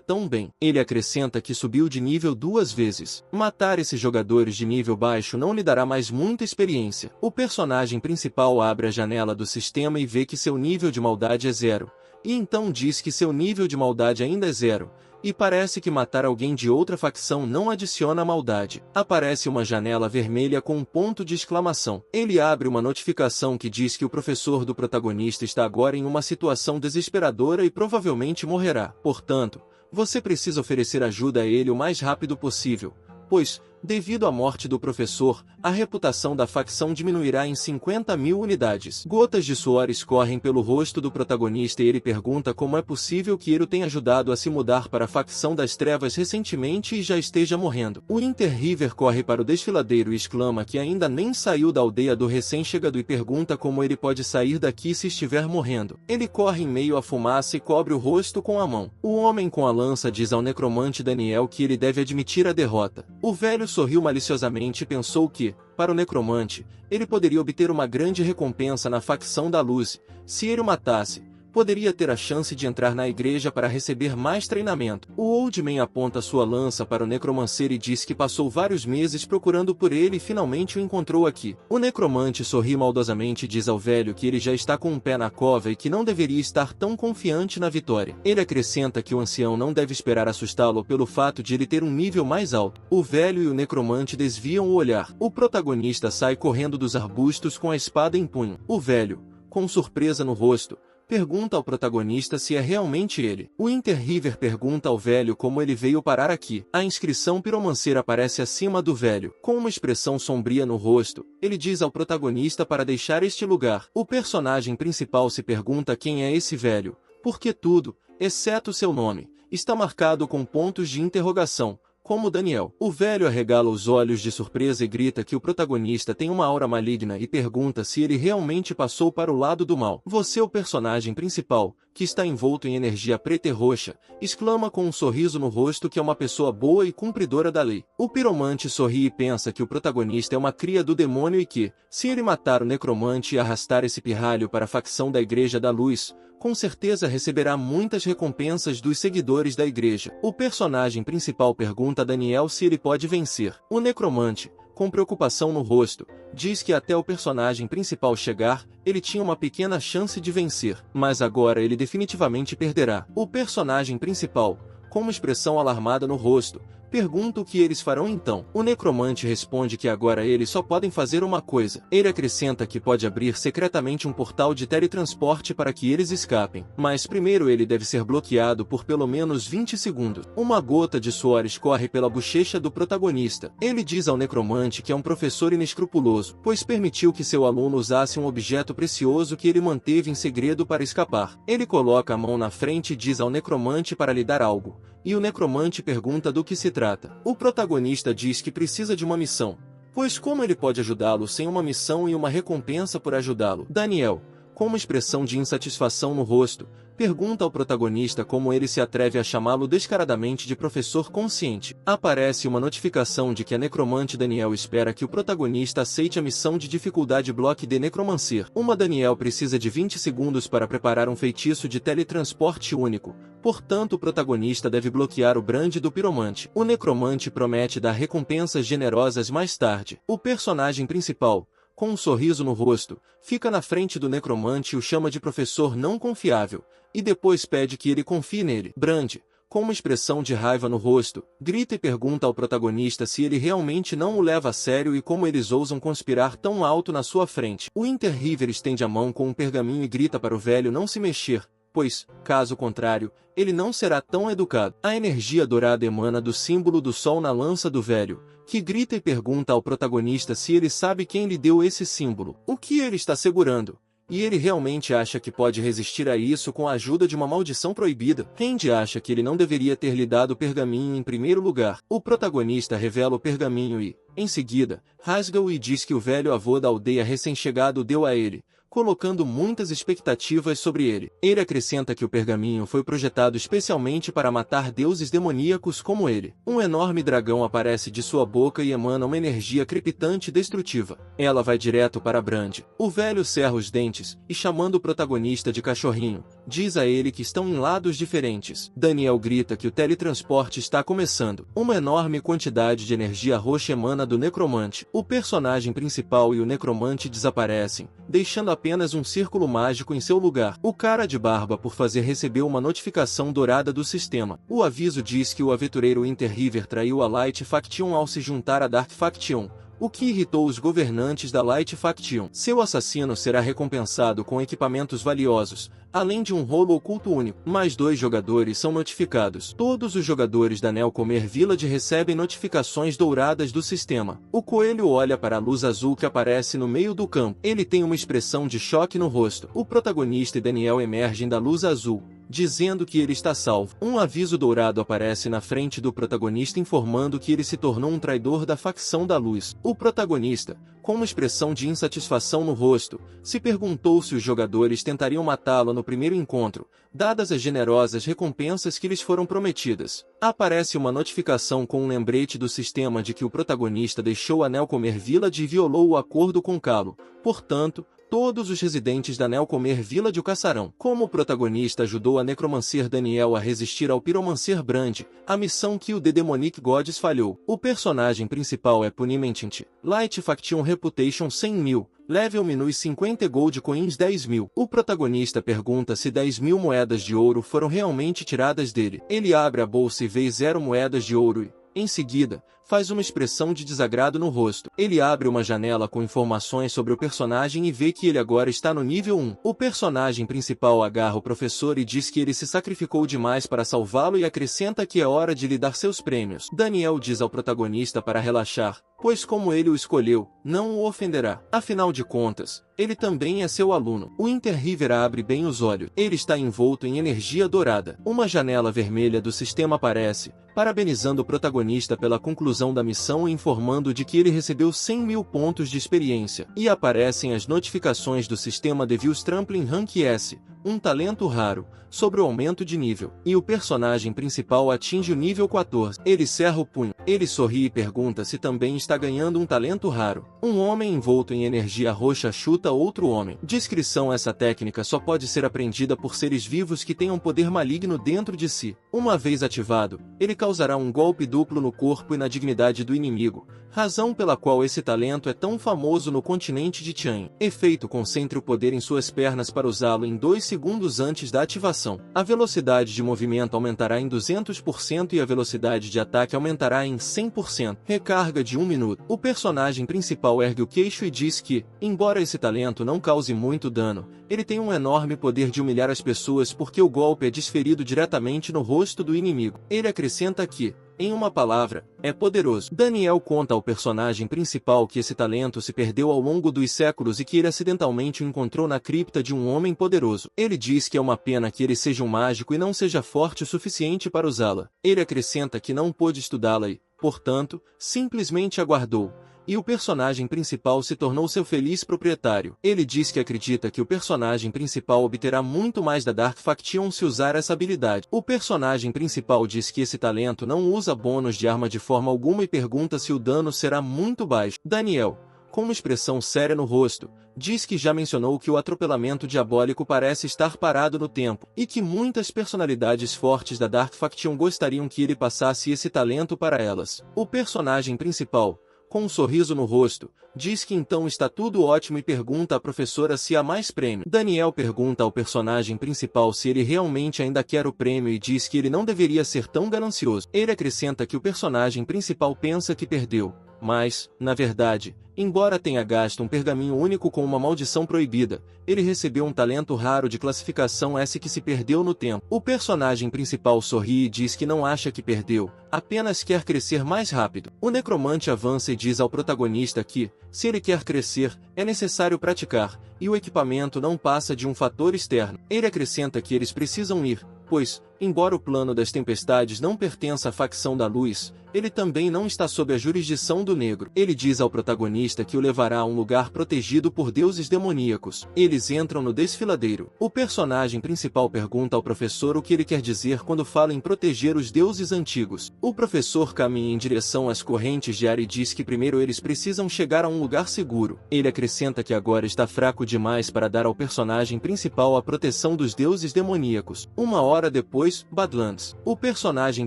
tão bem. Ele acrescenta que subiu de nível 2 vezes. Matar esses jogadores de nível baixo não lhe dará mais muita experiência. O personagem principal abre a janela do sistema e vê que seu nível de maldade é 0. E então diz que seu nível de maldade ainda é 0. E parece que matar alguém de outra facção não adiciona maldade. Aparece uma janela vermelha com um ponto de exclamação. Ele abre uma notificação que diz que o professor do protagonista está agora em uma situação desesperadora e provavelmente morrerá. Portanto, você precisa oferecer ajuda a ele o mais rápido possível, pois, devido à morte do professor, a reputação da facção diminuirá em 50.000 unidades. Gotas de suor escorrem pelo rosto do protagonista e ele pergunta como é possível que ele o tenha ajudado a se mudar para a facção das trevas recentemente e já esteja morrendo. O Inter River corre para o desfiladeiro e exclama que ainda nem saiu da aldeia do recém-chegado e pergunta como ele pode sair daqui se estiver morrendo. Ele corre em meio à fumaça e cobre o rosto com a mão. O homem com a lança diz ao necromante Daniel que ele deve admitir a derrota. O velho sorriu maliciosamente e pensou que, para o necromante, ele poderia obter uma grande recompensa na facção da luz. Se ele o matasse, poderia ter a chance de entrar na igreja para receber mais treinamento. O Old Man aponta sua lança para o necromancer e diz que passou vários meses procurando por ele e finalmente o encontrou aqui. O necromante sorri maldosamente e diz ao velho que ele já está com um pé na cova e que não deveria estar tão confiante na vitória. Ele acrescenta que o ancião não deve esperar assustá-lo pelo fato de ele ter um nível mais alto. O velho e o necromante desviam o olhar. O protagonista sai correndo dos arbustos com a espada em punho. O velho, com surpresa no rosto, pergunta ao protagonista se é realmente ele. O Inter River pergunta ao velho como ele veio parar aqui. A inscrição piromancer aparece acima do velho. Com uma expressão sombria no rosto, ele diz ao protagonista para deixar este lugar. O personagem principal se pergunta quem é esse velho, porque tudo, exceto seu nome, está marcado com pontos de interrogação. Como Daniel. O velho arregala os olhos de surpresa e grita que o protagonista tem uma aura maligna e pergunta se ele realmente passou para o lado do mal. Você, o personagem principal, que está envolto em energia preta e roxa, exclama com um sorriso no rosto que é uma pessoa boa e cumpridora da lei. O piromante sorri e pensa que o protagonista é uma cria do demônio e que, se ele matar o necromante e arrastar esse pirralho para a facção da Igreja da Luz, com certeza receberá muitas recompensas dos seguidores da igreja. O personagem principal pergunta a Daniel se ele pode vencer. O necromante, com preocupação no rosto, diz que até o personagem principal chegar, ele tinha uma pequena chance de vencer, mas agora ele definitivamente perderá. O personagem principal, com uma expressão alarmada no rosto, Pergunta o que eles farão então. O necromante responde que agora eles só podem fazer uma coisa. Ele acrescenta que pode abrir secretamente um portal de teletransporte para que eles escapem. Mas primeiro ele deve ser bloqueado por pelo menos 20 segundos. Uma gota de suor escorre pela bochecha do protagonista. Ele diz ao necromante que é um professor inescrupuloso, pois permitiu que seu aluno usasse um objeto precioso que ele manteve em segredo para escapar. Ele coloca a mão na frente e diz ao necromante para lhe dar algo. E o necromante pergunta do que se trata. O protagonista diz que precisa de uma missão, pois como ele pode ajudá-lo sem uma missão e uma recompensa por ajudá-lo? Daniel, com uma expressão de insatisfação no rosto, pergunta ao protagonista como ele se atreve a chamá-lo descaradamente de professor consciente. Aparece uma notificação de que a necromante Daniel espera que o protagonista aceite a missão de dificuldade Block de Necromancer. Uma Daniel precisa de 20 segundos para preparar um feitiço de teletransporte único, portanto o protagonista deve bloquear o brand do piromante. O necromante promete dar recompensas generosas mais tarde. O personagem principal, com um sorriso no rosto, fica na frente do necromante e o chama de professor não confiável, e depois pede que ele confie nele. Brand, com uma expressão de raiva no rosto, grita e pergunta ao protagonista se ele realmente não o leva a sério e como eles ousam conspirar tão alto na sua frente. O Interriver estende a mão com um pergaminho e grita para o velho não se mexer, pois, caso contrário, ele não será tão educado. A energia dourada emana do símbolo do sol na lança do velho, que grita e pergunta ao protagonista se ele sabe quem lhe deu esse símbolo, o que ele está segurando, e ele realmente acha que pode resistir a isso com a ajuda de uma maldição proibida. Randy acha que ele não deveria ter lhe dado o pergaminho em primeiro lugar. O protagonista revela o pergaminho e, em seguida, rasga-o e diz que o velho avô da aldeia recém-chegado deu a ele, colocando muitas expectativas sobre ele. Ele acrescenta que o pergaminho foi projetado especialmente para matar deuses demoníacos como ele. Um enorme dragão aparece de sua boca e emana uma energia crepitante e destrutiva. Ela vai direto para Brand. O velho cerra os dentes, e chamando o protagonista de cachorrinho, diz a ele que estão em lados diferentes. Daniel grita que o teletransporte está começando. Uma enorme quantidade de energia roxa emana do necromante. O personagem principal e o necromante desaparecem, deixando apenas um círculo mágico em seu lugar. O cara de barba por fazer recebeu uma notificação dourada do sistema. O aviso diz que o aventureiro Interriver traiu a Light Faction ao se juntar à Dark Faction, o que irritou os governantes da Light Faction. Seu assassino será recompensado com equipamentos valiosos, além de um rolo oculto único. Mais 2 jogadores são notificados. Todos os jogadores da Nelcomer Village recebem notificações douradas do sistema. O coelho olha para a luz azul que aparece no meio do campo. Ele tem uma expressão de choque no rosto. O protagonista e Daniel emergem da luz azul, dizendo que ele está salvo. Um aviso dourado aparece na frente do protagonista informando que ele se tornou um traidor da facção da luz. O protagonista, com uma expressão de insatisfação no rosto, se perguntou se os jogadores tentariam matá-lo no primeiro encontro, dadas as generosas recompensas que lhes foram prometidas. Aparece uma notificação com um lembrete do sistema de que o protagonista deixou a Nelcomer Village e violou o acordo com Calo. Portanto, todos os residentes da Nelcomer Village o caçarão. Como o protagonista ajudou a necromancer Daniel a resistir ao piromancer Brand, a missão que o The Demonic Gods falhou. O personagem principal é Punimentinti. Light Faction Reputation 100.000. Level Minus 50 Gold Coins 10.000. O protagonista pergunta se 10.000 moedas de ouro foram realmente tiradas dele. Ele abre a bolsa e vê 0 moedas de ouro e, em seguida, faz uma expressão de desagrado no rosto. Ele abre uma janela com informações sobre o personagem e vê que ele agora está no nível 1. O personagem principal agarra o professor e diz que ele se sacrificou demais para salvá-lo e acrescenta que é hora de lhe dar seus prêmios. Daniel diz ao protagonista para relaxar, pois como ele o escolheu, não o ofenderá. Afinal de contas, ele também é seu aluno. O Interriver abre bem os olhos. Ele está envolto em energia dourada. Uma janela vermelha do sistema aparece, parabenizando o protagonista pela conclusão da missão e informando de que ele recebeu 100.000 pontos de experiência. E aparecem as notificações do sistema Devil's Trampling Rank S, um talento raro, sobre o aumento de nível. E o personagem principal atinge o nível 14. Ele cerra o punho. Ele sorri e pergunta se também está ganhando um talento raro. Um homem envolto em energia roxa chuta outro homem. Descrição: essa técnica só pode ser aprendida por seres vivos que tenham poder maligno dentro de si. Uma vez ativado, ele causará um golpe duplo no corpo e na dignidade do inimigo, razão pela qual esse talento é tão famoso no continente de Tian. Efeito: concentre o poder em suas pernas para usá-lo em 2 segundos antes da ativação. A velocidade de movimento aumentará em 200% e a velocidade de ataque aumentará em 100%. Recarga de 1 minuto. O personagem principal ergue o queixo e diz que, embora esse talento não cause muito dano, ele tem um enorme poder de humilhar as pessoas porque o golpe é desferido diretamente no rosto do inimigo. Ele acrescenta que, em uma palavra, é poderoso. Daniel conta ao personagem principal que esse talento se perdeu ao longo dos séculos e que ele acidentalmente o encontrou na cripta de um homem poderoso. Ele diz que é uma pena que ele seja um mágico e não seja forte o suficiente para usá-la. Ele acrescenta que não pôde estudá-la e, portanto, simplesmente aguardou. E o personagem principal se tornou seu feliz proprietário. Ele diz que acredita que o personagem principal obterá muito mais da Dark Faction se usar essa habilidade. O personagem principal diz que esse talento não usa bônus de arma de forma alguma e pergunta se o dano será muito baixo. Daniel, com uma expressão séria no rosto, diz que já mencionou que o atropelamento diabólico parece estar parado no tempo, e que muitas personalidades fortes da Dark Faction gostariam que ele passasse esse talento para elas. O personagem principal, com um sorriso no rosto, diz que então está tudo ótimo e pergunta à professora se há mais prêmio. Daniel pergunta ao personagem principal se ele realmente ainda quer o prêmio e diz que ele não deveria ser tão ganancioso. Ele acrescenta que o personagem principal pensa que perdeu, mas, na verdade, embora tenha gasto um pergaminho único com uma maldição proibida, ele recebeu um talento raro de classificação S que se perdeu no tempo. O personagem principal sorri e diz que não acha que perdeu, apenas quer crescer mais rápido. O necromante avança e diz ao protagonista que, se ele quer crescer, é necessário praticar, e o equipamento não passa de um fator externo. Ele acrescenta que eles precisam ir, pois, embora o plano das tempestades não pertença à facção da luz, ele também não está sob a jurisdição do negro. Ele diz ao protagonista que o levará a um lugar protegido por deuses demoníacos. Eles entram no desfiladeiro. O personagem principal pergunta ao professor o que ele quer dizer quando fala em proteger os deuses antigos. O professor caminha em direção às correntes de ar e diz que primeiro eles precisam chegar a um lugar seguro. Ele acrescenta que agora está fraco demais para dar ao personagem principal a proteção dos deuses demoníacos. Uma hora depois, Badlands. O personagem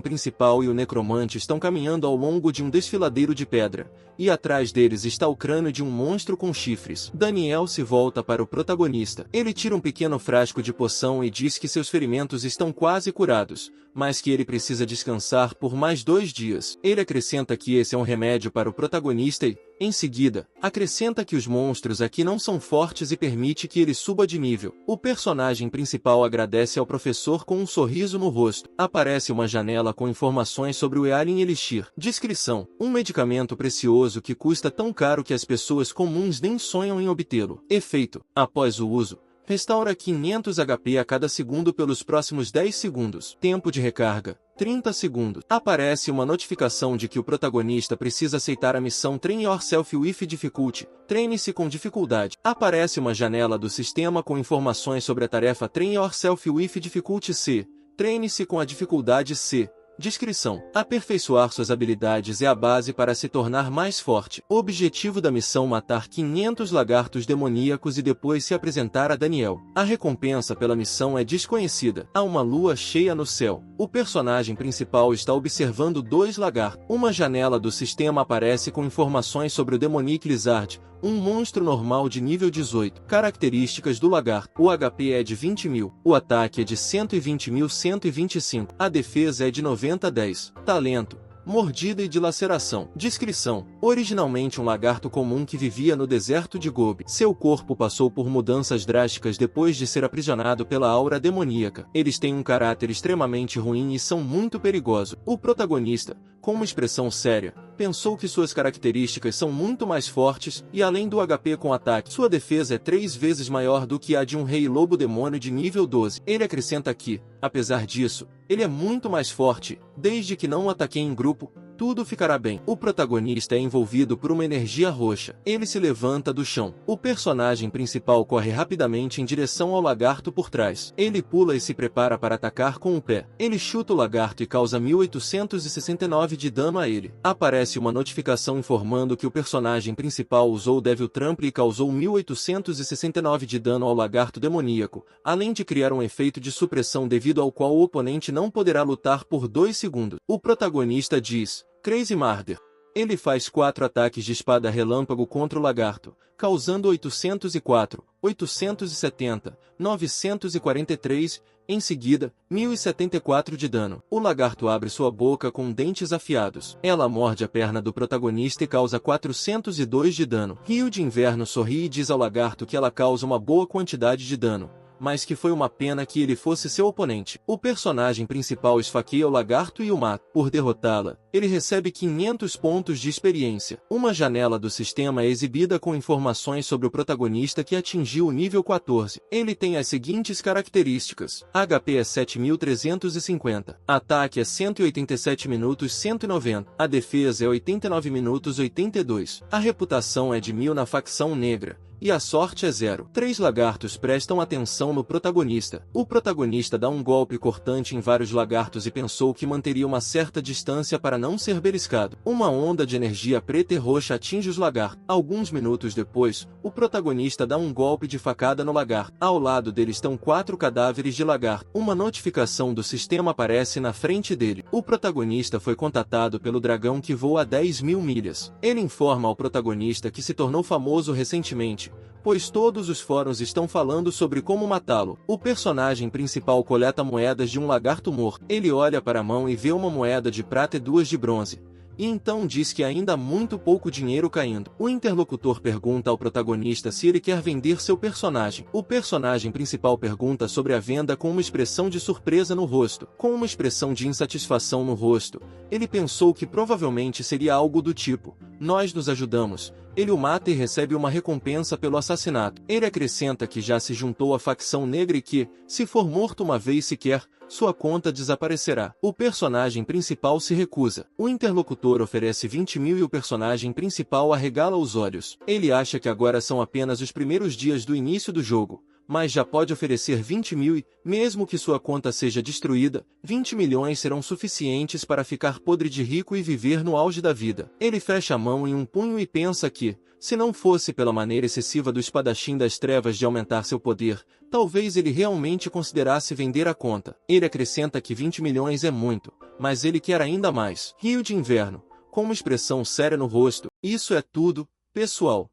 principal e o necromante estão caminhando ao longo de um desfiladeiro de pedra, e atrás deles está o crânio de um monstro com chifres. Daniel se volta para o protagonista. Ele tira um pequeno frasco de poção e diz que seus ferimentos estão quase curados, mas que ele precisa descansar por mais 2 dias. Ele acrescenta que esse é um remédio para o protagonista e, em seguida, acrescenta que os monstros aqui não são fortes e permite que ele suba de nível. O personagem principal agradece ao professor com um sorriso no rosto. Aparece uma janela com informações sobre o Ealin Elixir. Descrição: um medicamento precioso que custa tão caro que as pessoas comuns nem sonham em obtê-lo. Efeito: após o uso, restaura 500 HP a cada segundo pelos próximos 10 segundos. Tempo de recarga: 30 segundos. Aparece uma notificação de que o protagonista precisa aceitar a missão Train Yourself with Difficulty. Treine-se com dificuldade. Aparece uma janela do sistema com informações sobre a tarefa Train Yourself with Difficulty C. Treine-se com a dificuldade C. Descrição: aperfeiçoar suas habilidades é a base para se tornar mais forte. O objetivo da missão: matar 500 lagartos demoníacos e depois se apresentar a Daniel. A recompensa pela missão é desconhecida. Há uma lua cheia no céu. O personagem principal está observando 2 lagartos. Uma janela do sistema aparece com informações sobre o Demonic Lizard, um monstro normal de nível 18. Características do lagarto: o HP é de 20.000, o ataque é de 120.125, a defesa é de 90-10. Talento: mordida e dilaceração. Descrição: originalmente um lagarto comum que vivia no deserto de Gobi. Seu corpo passou por mudanças drásticas depois de ser aprisionado pela aura demoníaca. Eles têm um caráter extremamente ruim e são muito perigosos. O protagonista, com uma expressão séria, pensou que suas características são muito mais fortes, e além do HP com ataque, sua defesa é 3 vezes maior do que a de um rei lobo demônio de nível 12. Ele acrescenta que, apesar disso, ele é muito mais forte, desde que não o ataque em grupo, tudo ficará bem. O protagonista é envolvido por uma energia roxa. Ele se levanta do chão. O personagem principal corre rapidamente em direção ao lagarto por trás. Ele pula e se prepara para atacar com o pé. Ele chuta o lagarto e causa 1869 de dano a ele. Aparece uma notificação informando que o personagem principal usou o Devil Trample e causou 1869 de dano ao lagarto demoníaco, além de criar um efeito de supressão devido ao qual o oponente não poderá lutar por 2 segundos. O protagonista diz: Crazy Murder. Ele faz 4 ataques de espada relâmpago contra o lagarto, causando 804, 870, 943, em seguida, 1074 de dano. O lagarto abre sua boca com dentes afiados. Ela morde a perna do protagonista e causa 402 de dano. Rio de Inverno sorri e diz ao lagarto que ela causa uma boa quantidade de dano, mas que foi uma pena que ele fosse seu oponente. O personagem principal esfaqueia o lagarto e o mata. Por derrotá-la, ele recebe 500 pontos de experiência. Uma janela do sistema é exibida com informações sobre o protagonista que atingiu o nível 14. Ele tem as seguintes características: HP é 7350, ataque é 187 minutos 190, a defesa é 89 minutos 82, a reputação é de 1000 na facção negra, e a sorte é 0. 3 lagartos prestam atenção no protagonista. O protagonista dá um golpe cortante em vários lagartos e pensou que manteria uma certa distância para não ser beliscado. Uma onda de energia preta e roxa atinge os lagartos. Alguns minutos depois, o protagonista dá um golpe de facada no lagarto. Ao lado dele estão 4 cadáveres de lagarto. Uma notificação do sistema aparece na frente dele. O protagonista foi contatado pelo dragão que voa a 10.000 milhas. Ele informa ao protagonista que se tornou famoso recentemente, pois todos os fóruns estão falando sobre como matá-lo. O personagem principal coleta moedas de um lagarto morto. Ele olha para a mão e vê uma moeda de prata e 2 de bronze, e então diz que ainda há muito pouco dinheiro caindo. O interlocutor pergunta ao protagonista se ele quer vender seu personagem. O personagem principal pergunta sobre a venda com uma expressão de surpresa no rosto. Com uma expressão de insatisfação no rosto, ele pensou que provavelmente seria algo do tipo: nós nos ajudamos. Ele o mata e recebe uma recompensa pelo assassinato. Ele acrescenta que já se juntou à facção negra e que, se for morto uma vez sequer, sua conta desaparecerá. O personagem principal se recusa. O interlocutor oferece 20.000 e o personagem principal arregala os olhos. Ele acha que agora são apenas os primeiros dias do início do jogo, mas já pode oferecer 20.000 e, mesmo que sua conta seja destruída, 20 milhões serão suficientes para ficar podre de rico e viver no auge da vida. Ele fecha a mão em um punho e pensa que, se não fosse pela maneira excessiva do espadachim das trevas de aumentar seu poder, talvez ele realmente considerasse vender a conta. Ele acrescenta que 20 milhões é muito, mas ele quer ainda mais. Rio de Inverno, com uma expressão séria no rosto: isso é tudo, pessoal.